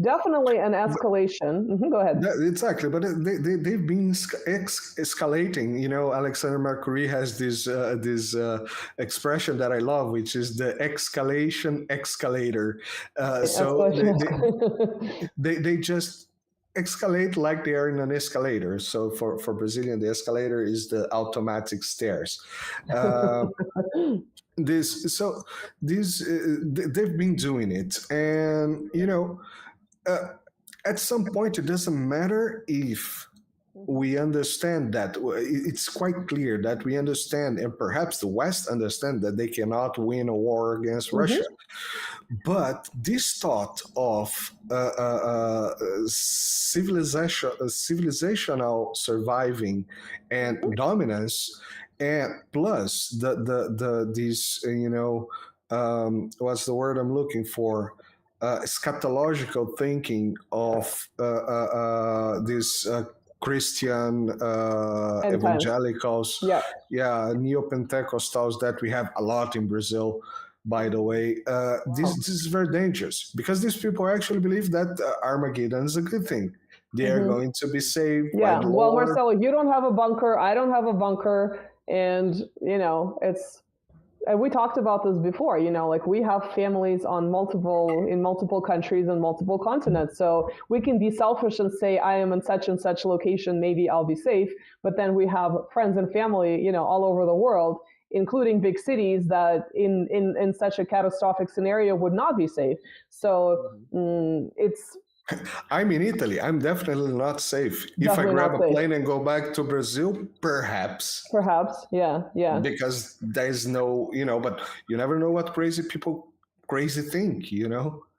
Definitely an escalation. Go ahead. Exactly, but they've been escalating. Alexander McCurry has this expression that I love, which is the escalation escalator. So they just escalate like they are in an escalator. So for Brazilian, the escalator is the automatic stairs. They've been doing it, and at some point it doesn't matter if we understand that it's quite clear that we understand, and perhaps the West understand that they cannot win a war against Russia. But this thought of civilizational surviving and dominance, and plus these what's the word I'm looking for? Eschatological thinking of this Christian evangelicals, neo-Pentecostals that we have a lot in Brazil, by the way. This is very dangerous because these people actually believe that Armageddon is a good thing. They are going to be saved by the well, Lord. Marcelo, you don't have a bunker, I don't have a bunker, and it's. And we talked about this before, like we have families in multiple countries and multiple continents. So we can be selfish and say, I am in such and such location, maybe I'll be safe. But then we have friends and family, all over the world, including big cities that in such a catastrophic scenario would not be safe. So it's... I'm in Italy. I'm definitely not safe. If I grab a plane and go back to Brazil, perhaps. Perhaps, yeah. Because there's no, but you never know what crazy think,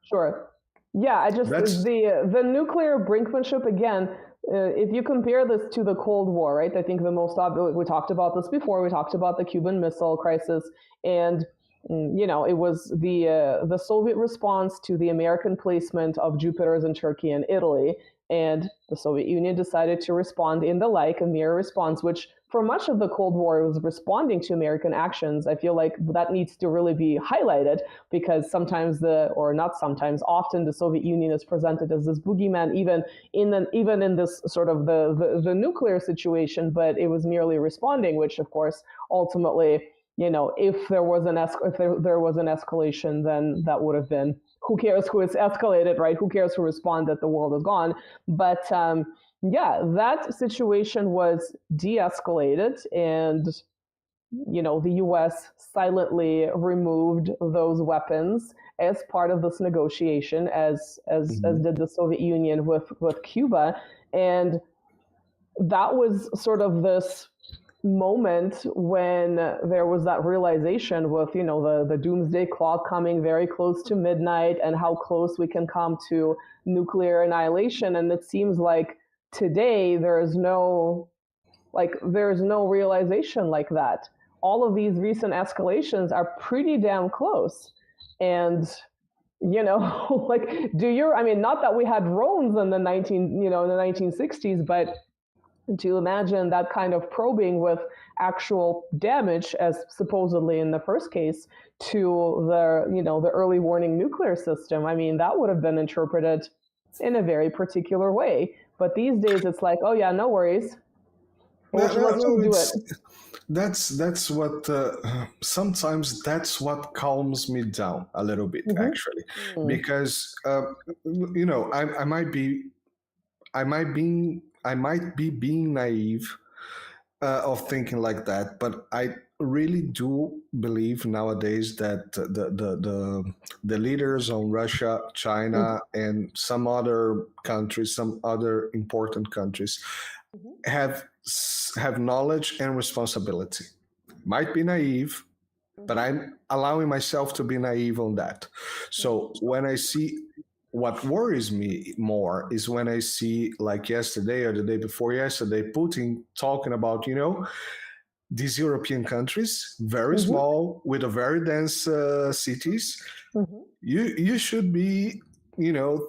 Sure. Yeah, the nuclear brinkmanship, again, if you compare this to the Cold War, right? I think the most obvious, we talked about this before, we talked about the Cuban Missile Crisis, and it was the Soviet response to the American placement of Jupiters in Turkey and Italy, and the Soviet Union decided to respond in a mirror response, which for much of the Cold War was responding to American actions. I feel like that needs to really be highlighted because often the Soviet Union is presented as this boogeyman, even in this sort of the nuclear situation, but it was merely responding, which of course ultimately, if there was an escalation, then that would have been, who cares who is escalated, right? Who cares who responded? The world is gone. But that situation was de-escalated, and the U.S. silently removed those weapons as part of this negotiation, as did the Soviet Union with Cuba, and that was sort of this moment when there was that realization with the doomsday clock coming very close to midnight and how close we can come to nuclear annihilation. And it seems like today there's no realization like that. All of these recent escalations are pretty damn close, and not that we had drones in the 1960s, but to imagine that kind of probing with actual damage, as supposedly in the first case, to the early warning nuclear system, that would have been interpreted in a very particular way. But these days it's like, oh yeah, no worries. Let's do it. That's what sometimes that's what calms me down a little bit, actually, because I might be being naive of thinking like that, but I really do believe nowadays that the leaders on Russia, China, and some other countries, some other important countries, have knowledge and responsibility. Might be naive, but I'm allowing myself to be naive on that. So when I see, what worries me more is when I see, like yesterday or the day before yesterday, Putin talking about, these European countries, very small, with a very dense cities. You should be,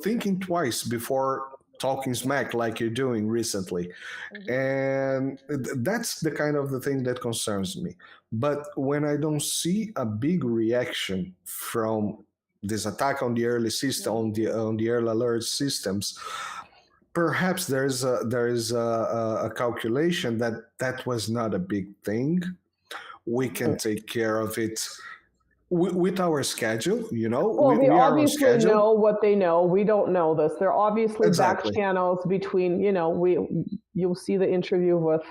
thinking twice before talking smack like you're doing recently. And that's the kind of the thing that concerns me. But when I don't see a big reaction from this attack on the early system, on the early alert systems, perhaps there is a calculation that was not a big thing. We can take care of it with our schedule, Well, they obviously know what they know. We don't know this. There are obviously back channels between, you'll see the interview with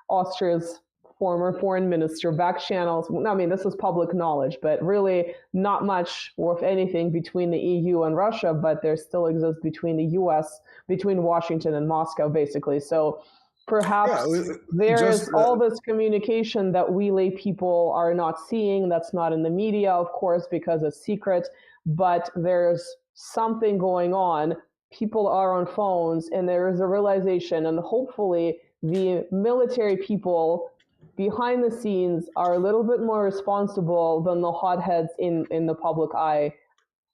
Austria's former foreign minister, back channels. This is public knowledge, but really not much, or if anything, between the EU and Russia, but there still exists between the US, between Washington and Moscow, basically. So Perhaps there is all this communication that we lay people are not seeing, that's not in the media, of course, because it's secret, but there's something going on. People are on phones, and there is a realization, and hopefully the military people behind the scenes are a little bit more responsible than the hotheads in the public eye,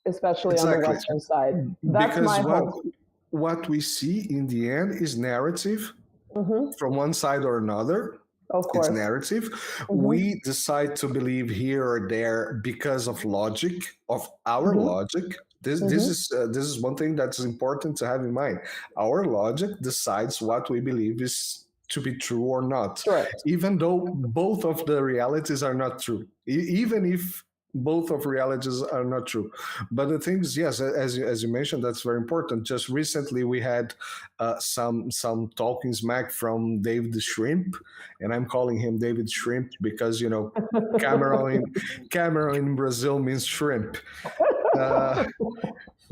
especially on the Western side. That's because my hope. What we see in the end is narrative. From one side or another, of course, it's narrative. We decide to believe here or there because of logic, of our logic. This is one thing that's important to have in mind. Our logic decides what we believe is to be true or not, even though both of the realities are not true. Even if both of realities are not true. But the thing is, yes, as you mentioned, that's very important. Just recently we had some talking smack from David Shrimp, and I'm calling him David Shrimp because, you know, Cameron in Brazil means shrimp.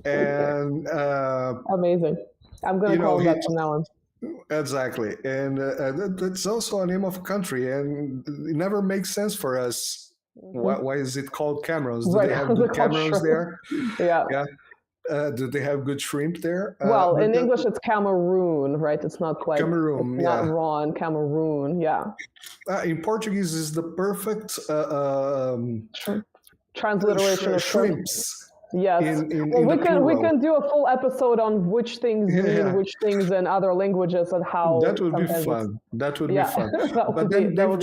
Amazing. I'm going to call that from now on. Exactly. And that's also a name of a country, and it never makes sense for us. Why is it called Camerons? Do they have good Camerons there? Yeah. Do they have good shrimp there? Well, in English, it's Cameroon, right? It's not quite Cameroon. It's not Ron, Cameroon. Yeah. In Portuguese, is the perfect transliteration of shrimps. Yes. Well, we can do a full episode on which things mean which things in other languages and how. That would be fun. That would be fun. But then David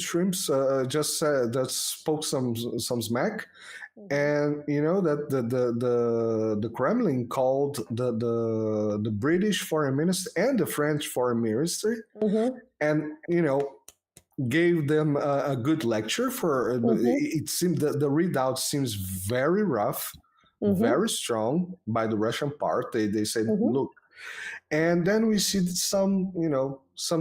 Shrimps just said that spoke some smack, and you know that the Kremlin called the British foreign minister and the French foreign ministry, and you know, gave them a good lecture for it seemed that the readout seems very rough, very strong by the Russian part. They said, look, and then we see some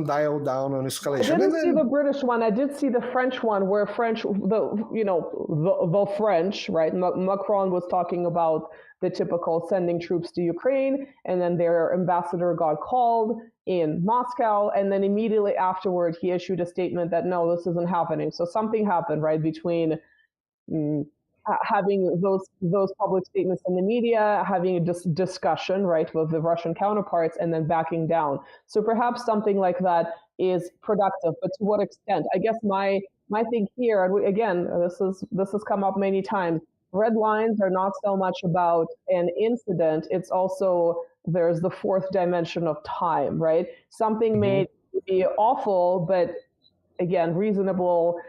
dial down on escalation. I didn't see the British one. I did see the French one, where the French, right? Macron was talking about the typical sending troops to Ukraine, and then their ambassador got called in Moscow, and then immediately afterward he issued a statement that no, this isn't happening. So something happened, right, between having those public statements in the media, having a discussion, right, with the Russian counterparts, and then backing down. So perhaps something like that is productive, but to what extent? I guess my thing here, and again, this has come up many times. Red lines are not so much about an incident. It's also, there's the fourth dimension of time, right? Something may be awful, but again, reasonable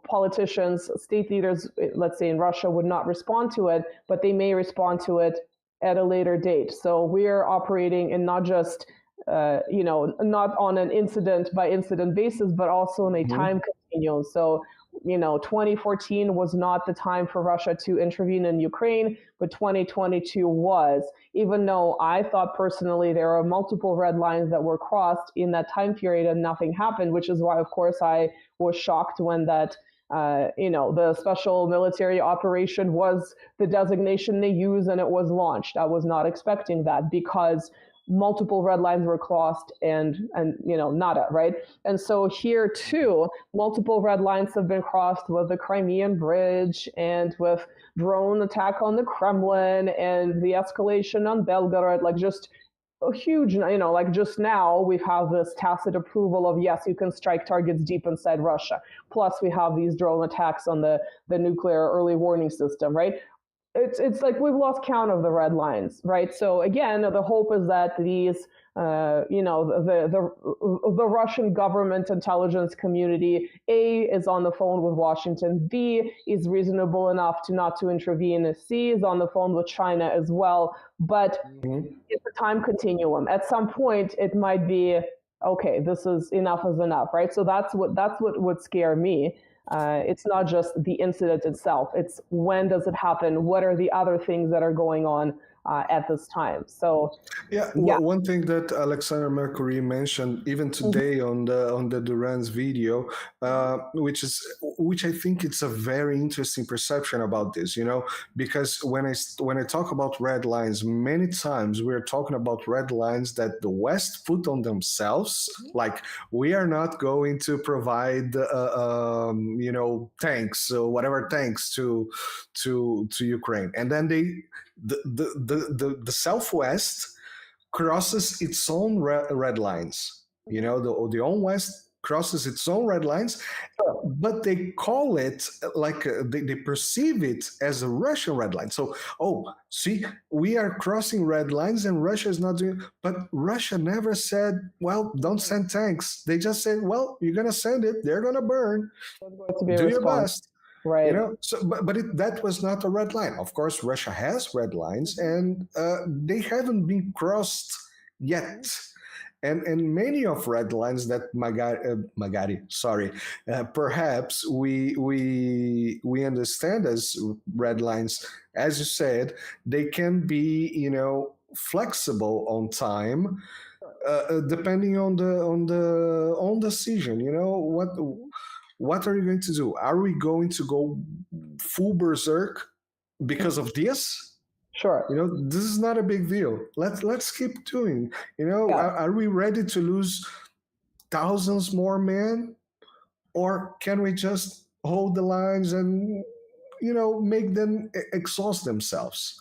politicians, state leaders, let's say in Russia, would not respond to it, but they may respond to it at a later date. So we're operating in not just, not on an incident by incident basis, but also in a time continuum. So 2014 was not the time for Russia to intervene in Ukraine, but 2022 was, even though I thought personally there are multiple red lines that were crossed in that time period and nothing happened, which is why, of course, I was shocked when that, the special military operation was the designation they used and it was launched. I was not expecting that because multiple red lines were crossed and nada, right? And so here too, multiple red lines have been crossed with the Crimean Bridge and with drone attack on the Kremlin and the escalation on Belgorod, like just a huge, like just now we have this tacit approval of, yes, you can strike targets deep inside Russia. Plus we have these drone attacks on the nuclear early warning system, right? It's like we've lost count of the red lines, right? So again, the hope is that these, the Russian government intelligence community, A, is on the phone with Washington, B, is reasonable enough not to intervene, C, is on the phone with China as well. But it's a time continuum. At some point, it might be, okay, this is enough is enough, right? So that's what would scare me. It's not just the incident itself. It's when does it happen? What are the other things that are going on at this time. So yeah, one thing that Alexander Mercury mentioned even today on the Duran's video, which I think it's a very interesting perception about this, because when I talk about red lines, many times we're talking about red lines that the West put on themselves, like we are not going to provide tanks or whatever tanks to Ukraine, and then the Southwest crosses its own red lines. The own West crosses its own red lines, but they call it like they perceive it as a Russian red line. So, see, we are crossing red lines and Russia is not doing. But Russia never said, well, don't send tanks. They just said, well, you're gonna send it. They're gonna burn. Do your best. Right. So, but that was not a red line. Of course, Russia has red lines, and they haven't been crossed yet. And many of red lines that perhaps we understand as red lines, as you said, they can be flexible on time, depending on the season. What are you going to do? Are we going to go full berserk because of this? Sure. This is not a big deal. Let's keep doing. Are we ready to lose thousands more men, or can we just hold the lines and make them exhaust themselves?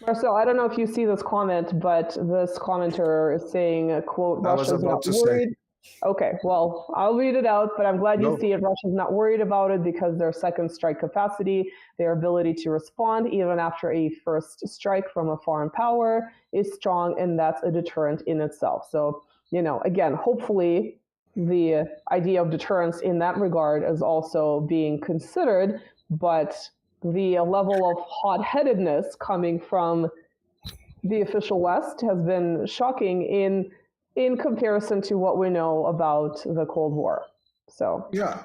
Marcel, I don't know if you see this comment, but this commenter is saying, quote, Russia's not worried. Okay, well, I'll read it out, but I'm glad you see it. Russia's not worried about it because their second strike capacity, their ability to respond even after a first strike from a foreign power is strong, and that's a deterrent in itself. So, again, hopefully the idea of deterrence in that regard is also being considered, but the level of hot-headedness coming from the official West has been shocking in comparison to what we know about the Cold War. So yeah,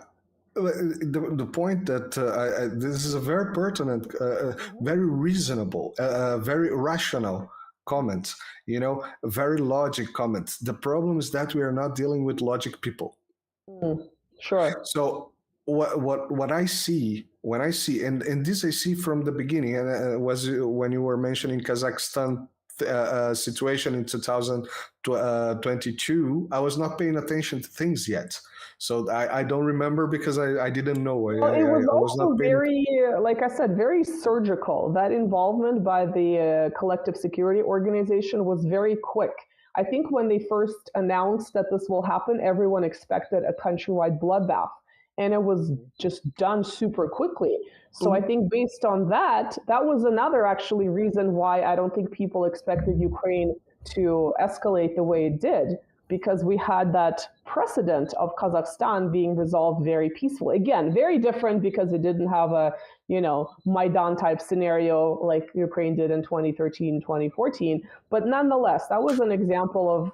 the point that this is a very pertinent, very reasonable, very rational comment, a very logic comment. The problem is that we are not dealing with logic people. Sure. So what I see when I see, and this I see from the beginning, and was when you were mentioning Kazakhstan situation in 2022, I was not paying attention to things yet. So I don't remember because I didn't know. Well, it was also very, like I said, very surgical. That involvement by the Collective Security Organization was very quick. I think when they first announced that this will happen, everyone expected a countrywide bloodbath. And it was just done super quickly. So I think based on that was another actually reason why I don't think people expected Ukraine to escalate the way it did, because we had that precedent of Kazakhstan being resolved very peacefully. Again, very different because it didn't have a, Maidan type scenario like Ukraine did in 2013, 2014. But nonetheless, that was an example of,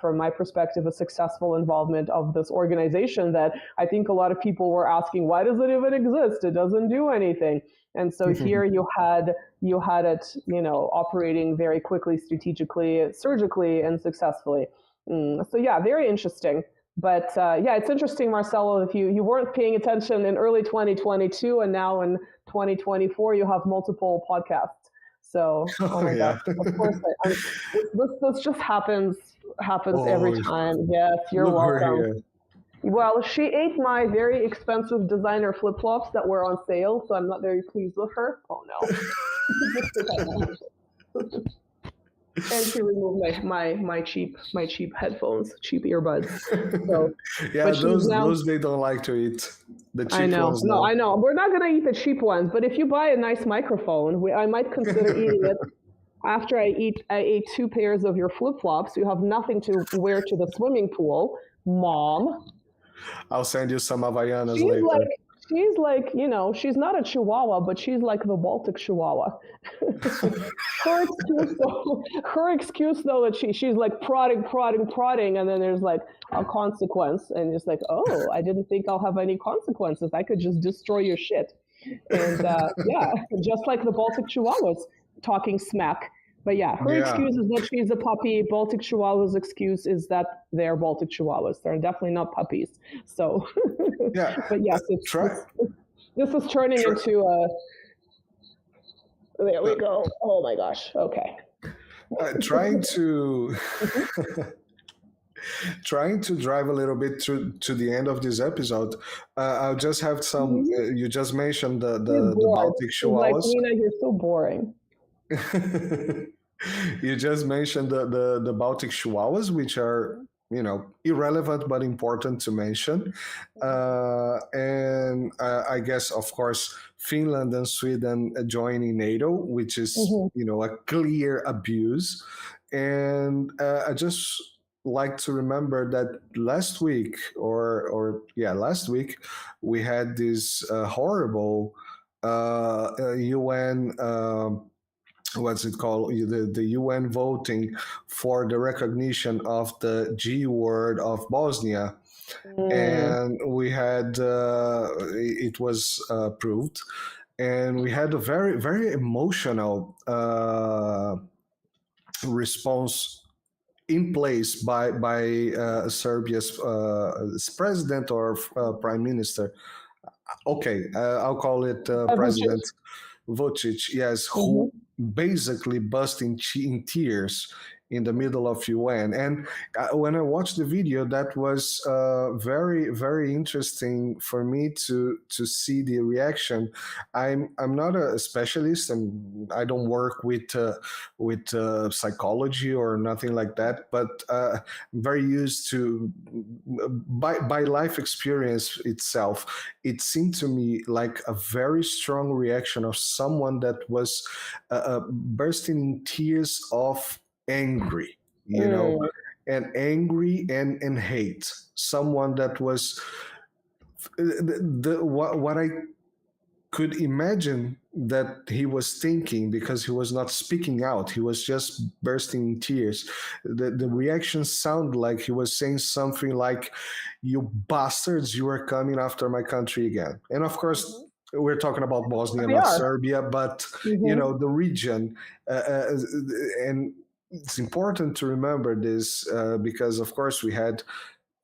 from my perspective, a successful involvement of this organization that I think a lot of people were asking, why does it even exist? It doesn't do anything. And so here you had it, operating very quickly, strategically, surgically, and successfully. So yeah, very interesting. But it's interesting, Marcelo, if you weren't paying attention in early 2022 and now in 2024, you have multiple podcasts. So, my God, of course, this just happens every time. Yes, you're welcome. Well, she ate my very expensive designer flip-flops that were on sale, so I'm not very pleased with her. Oh, no. And she removed my cheap headphones, cheap earbuds. So, yeah, those they don't like to eat. The cheap ones. No, I know. We're not gonna eat the cheap ones, but if you buy a nice microphone, I might consider eating it. After I ate 2 pairs of your flip-flops. You have nothing to wear to the swimming pool, Mom. I'll send you some Havaianas later. She's like, she's not a Chihuahua, but she's like the Baltic Chihuahua. Her excuse though that she's like prodding, and then there's like a consequence, and it's like, oh, I didn't think I'll have any consequences. I could just destroy your shit. And just like the Baltic Chihuahuas talking smack But yeah, her Yeah. excuse is that she's a puppy. Baltic Chihuahua's excuse is that they're Baltic Chihuahuas. They're definitely not puppies. So, Yeah. but yes, this is turning into a. There we go. Oh my gosh. Okay. Trying to trying to drive a little bit to the end of this episode. I'll just have some. You just mentioned the Baltic She's like, Chihuahuas. Nina, you're so boring. You just mentioned the Baltic Chihuahuas, which are irrelevant but important to mention, and I guess of course Finland and Sweden joining NATO, which is a clear abuse, and I just like to remember that last week last week we had this horrible UN. What's it called? The UN voting for the recognition of the G word of Bosnia, and we had it was approved, and we had a very very emotional response in place by Serbia's president or prime minister. Okay, I'll call it President Vucic. Yes, who basically burst in tears in the middle of UN. And when I watched the video, that was very, very interesting for me to see the reaction. I'm not a specialist, and I don't work with psychology or nothing like that, but I'm very used to, by life experience itself, it seemed to me like a very strong reaction of someone that was bursting in tears of angry, and angry and hate. Someone that was what I could imagine that he was thinking, because he was not speaking out, he was just bursting in tears. The reaction sounded like he was saying something like, "You bastards, you are coming after my country again." And of course, we're talking about Bosnia, not Serbia, but the region, and it's important to remember this because, of course, we had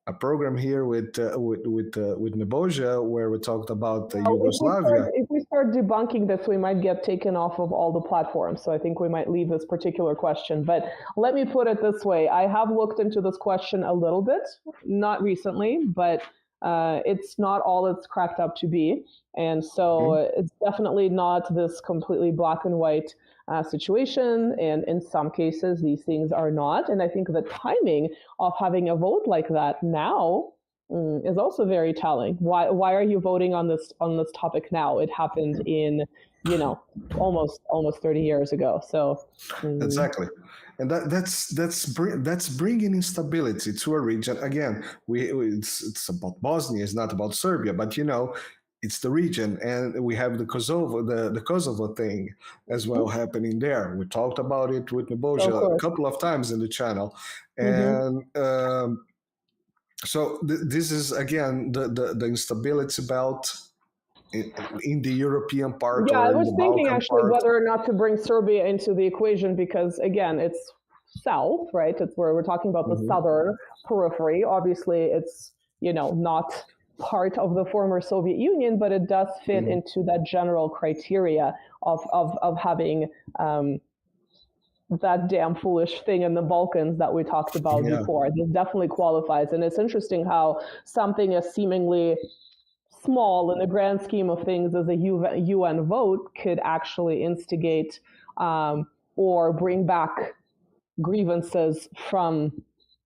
a program here with Nebojsa where we talked about Yugoslavia. If we start debunking this, we might get taken off of all the platforms. So I think we might leave this particular question. But let me put it this way. I have looked into this question a little bit, not recently, but it's not all it's cracked up to be. And so it's definitely not this completely black and white situation. And in some cases, these things are not. And I think the timing of having a vote like that now is also very telling. Why are you voting on this topic now? It happened in almost 30 years ago. So exactly. And that's bringing instability to a region. Again, it's about Bosnia, it's not about Serbia, but it's the region, and we have the Kosovo thing as well happening there. We talked about it with Nebojsa a couple of times in the channel, and so this is again the instability belt in the European part. Yeah, I was thinking Balkan actually part. whether or not to bring Serbia into the equation, because again, it's south, right? It's where we're talking about the southern periphery. Obviously, it's not part of the former Soviet Union, but it does fit into that general criteria of having that damn foolish thing in the Balkans that we talked about before. This definitely qualifies. And it's interesting how something as seemingly small in the grand scheme of things as a UN vote could actually instigate or bring back grievances from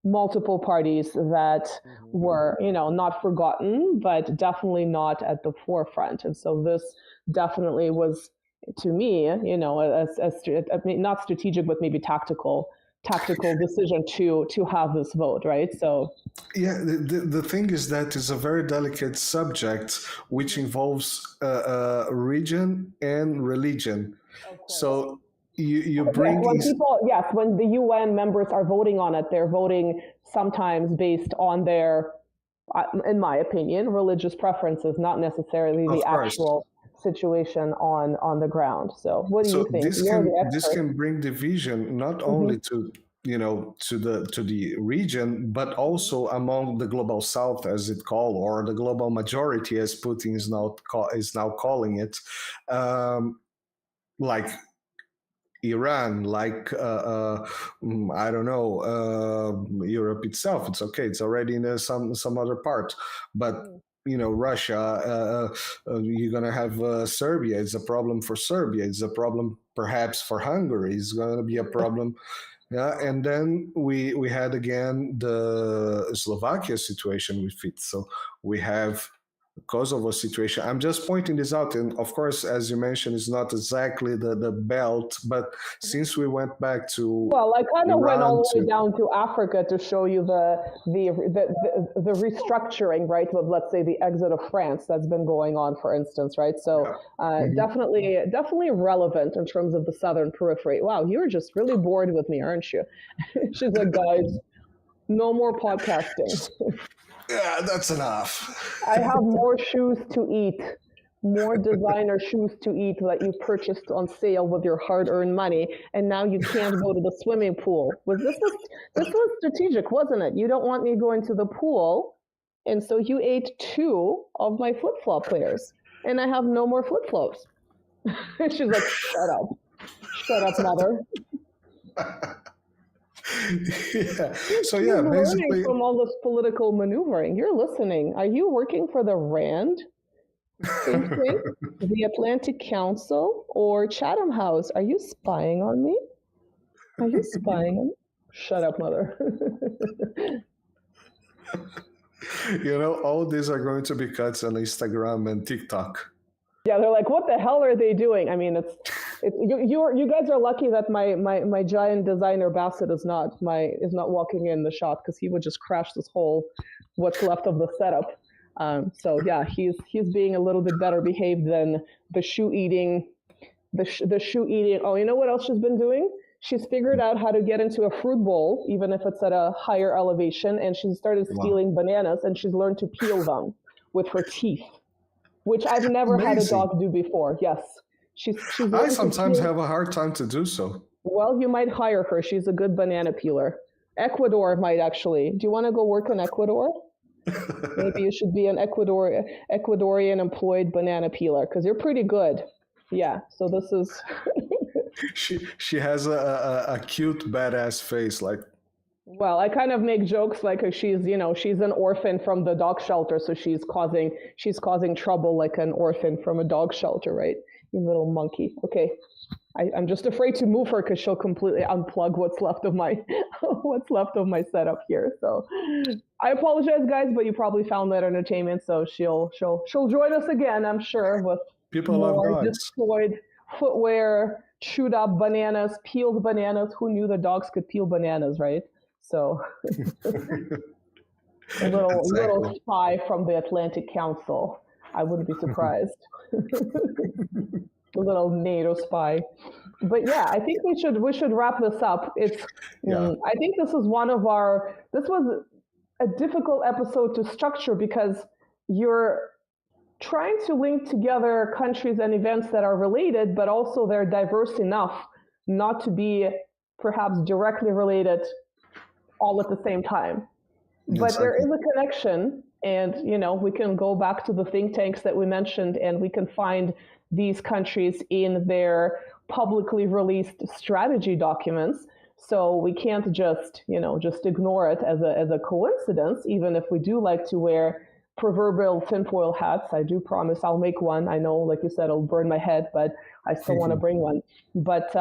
multiple parties that were, not forgotten, but definitely not at the forefront. And so this definitely was, to me, not strategic, but maybe tactical decision to have this vote, right? So yeah, the thing is that it's a very delicate subject which involves region and religion. So you bring when the UN members are voting on it, they're voting sometimes based on their, in my opinion, religious preferences, not necessarily the actual situation on the ground. So what do you think? This can bring division not only to to the region, but also among the global south, as it called, or the global majority, as Putin is now calling it, like Iran, like I don't know, Europe itself. It's okay. It's already in some other part, but Russia. You're gonna have Serbia. It's a problem for Serbia. It's a problem perhaps for Hungary. It's gonna be a problem. Yeah, and then we had again the Slovakia situation with it. So we have Kosovo situation. I'm just pointing this out, and of course, as you mentioned, it's not exactly the belt, but since we went back to I kind of went all the way down to Africa to show you the restructuring, right? With, let's say, the exit of France that's been going on, for instance, right? So definitely relevant in terms of the southern periphery. Wow, you're just really bored with me, aren't you? She's like, guys, no more podcasting. Yeah, that's enough. I have more shoes to eat, more designer shoes to eat that you purchased on sale with your hard-earned money, and now you can't go to the swimming pool. This was strategic, wasn't it? You don't want me going to the pool, and so you ate 2 of my flip-flop pairs, and I have no more flip-flops. She's like, shut up, mother. So You're basically, learning from all this political maneuvering. You're listening. Are you working for the RAND? Think tank, the Atlantic Council, or Chatham House? Are you spying on me? Are you spying on me? Shut up, mother. all these are going to be cuts on Instagram and TikTok. Yeah, they're like, what the hell are they doing? I mean, you guys are lucky that my giant designer Bassett is not walking in the shot, because he would just crash this whole what's left of the setup. So yeah, he's being a little bit better behaved than the shoe eating. Oh, you know what else she's been doing? She's figured out how to get into a fruit bowl, even if it's at a higher elevation, and she started stealing bananas, and she's learned to peel them with her teeth, which I've never had a dog do before. Yes. I sometimes have a hard time to do so. Well, you might hire her. She's a good banana peeler. Ecuador might actually. Do you want to go work in Ecuador? Maybe you should be an Ecuadorian employed banana peeler, because you're pretty good. Yeah. So this is. She has a cute badass face, like. Well, I kind of make jokes like she's an orphan from the dog shelter, so she's causing trouble like an orphan from a dog shelter, right? You little monkey. Okay, I'm just afraid to move her because she'll completely unplug what's left of my setup here. So I apologize, guys, but you probably found that entertainment. So she'll join us again, I'm sure, with people love dogs. Destroyed footwear, chewed up bananas, peeled bananas. Who knew the dogs could peel bananas, right? So a little spy from the Atlantic Council. I wouldn't be surprised. A little NATO spy. But yeah, I think we should wrap this up. I think this was a difficult episode to structure, because you're trying to link together countries and events that are related, but also they're diverse enough not to be perhaps directly related all at the same time. But there is a connection, and we can go back to the think tanks that we mentioned, and we can find these countries in their publicly released strategy documents. So we can't just ignore it as a coincidence, even if we do like to wear proverbial tinfoil hats. I do promise I'll make one. I know, like you said, it'll burn my head, but I still want to bring one. But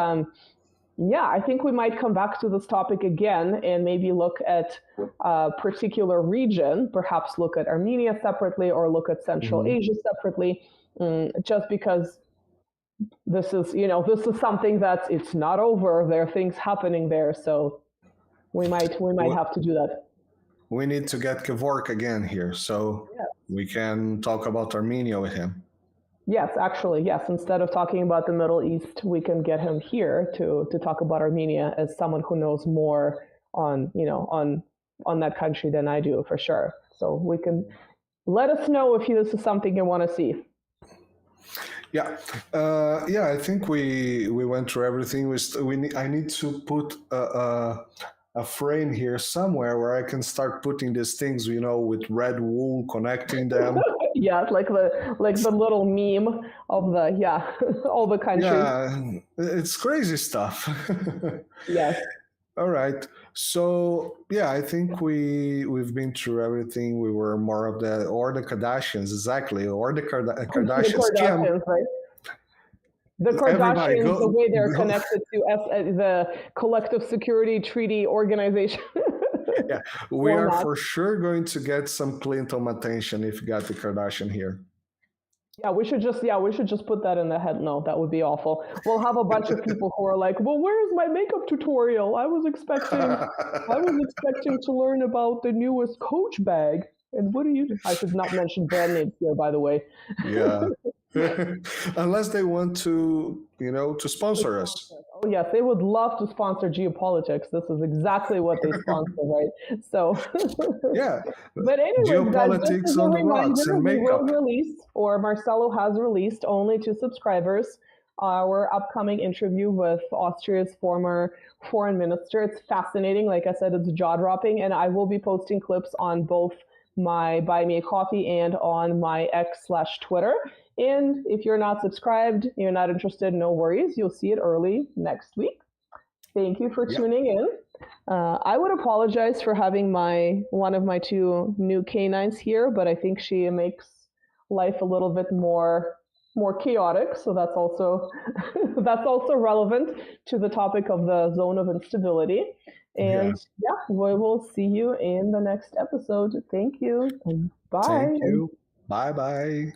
yeah, I think we might come back to this topic again and maybe look at a particular region, perhaps look at Armenia separately or look at Central Asia separately, just because this is something that it's not over. There are things happening there. So we might have to do that. We need to get Kevork again here, so we can talk about Armenia with him. Yes, actually, yes. Instead of talking about the Middle East, we can get him here to talk about Armenia as someone who knows more on that country than I do, for sure. So we can let us know if this is something you want to see. Yeah, I think we went through everything. I need to put a frame here somewhere where I can start putting these things, with red wool connecting them. Yeah, like the little meme of all the countries. Yeah, it's crazy stuff. Yes. All right. So yeah, I think we've been through everything. We were more of the Kardashians, exactly, or the Kardashians. The Kardashians, right? The Kardashians, the way they're connected to the Collective Security Treaty Organization. Yeah, we are for sure going to get some Clinton attention if we got the Kardashian here. Yeah, we should just put that in the head. No, that would be awful. We'll have a bunch of people who are like, "Well, where's my makeup tutorial? I was expecting to learn about the newest Coach bag." And what do you do? I should not mention brand names here, by the way. Yeah. Unless they want to, to sponsor us. Oh yes, they would love to sponsor geopolitics. This is exactly what they sponsor, right? So yeah. But anyway, geopolitics on the rocks and makeup. We will release, or Marcelo has released only to subscribers, our upcoming interview with Austria's former foreign minister. It's fascinating. Like I said, it's jaw-dropping, and I will be posting clips on both my Buy Me a Coffee and on my X/Twitter. And if you're not subscribed, you're not interested, no worries. You'll see it early next week. Thank you for tuning in. I would apologize for having one of my two new canines here, but I think she makes life a little bit more chaotic. So that's also relevant to the topic of the zone of instability. And we will see you in the next episode. Thank you. And bye. Thank you. Bye-bye.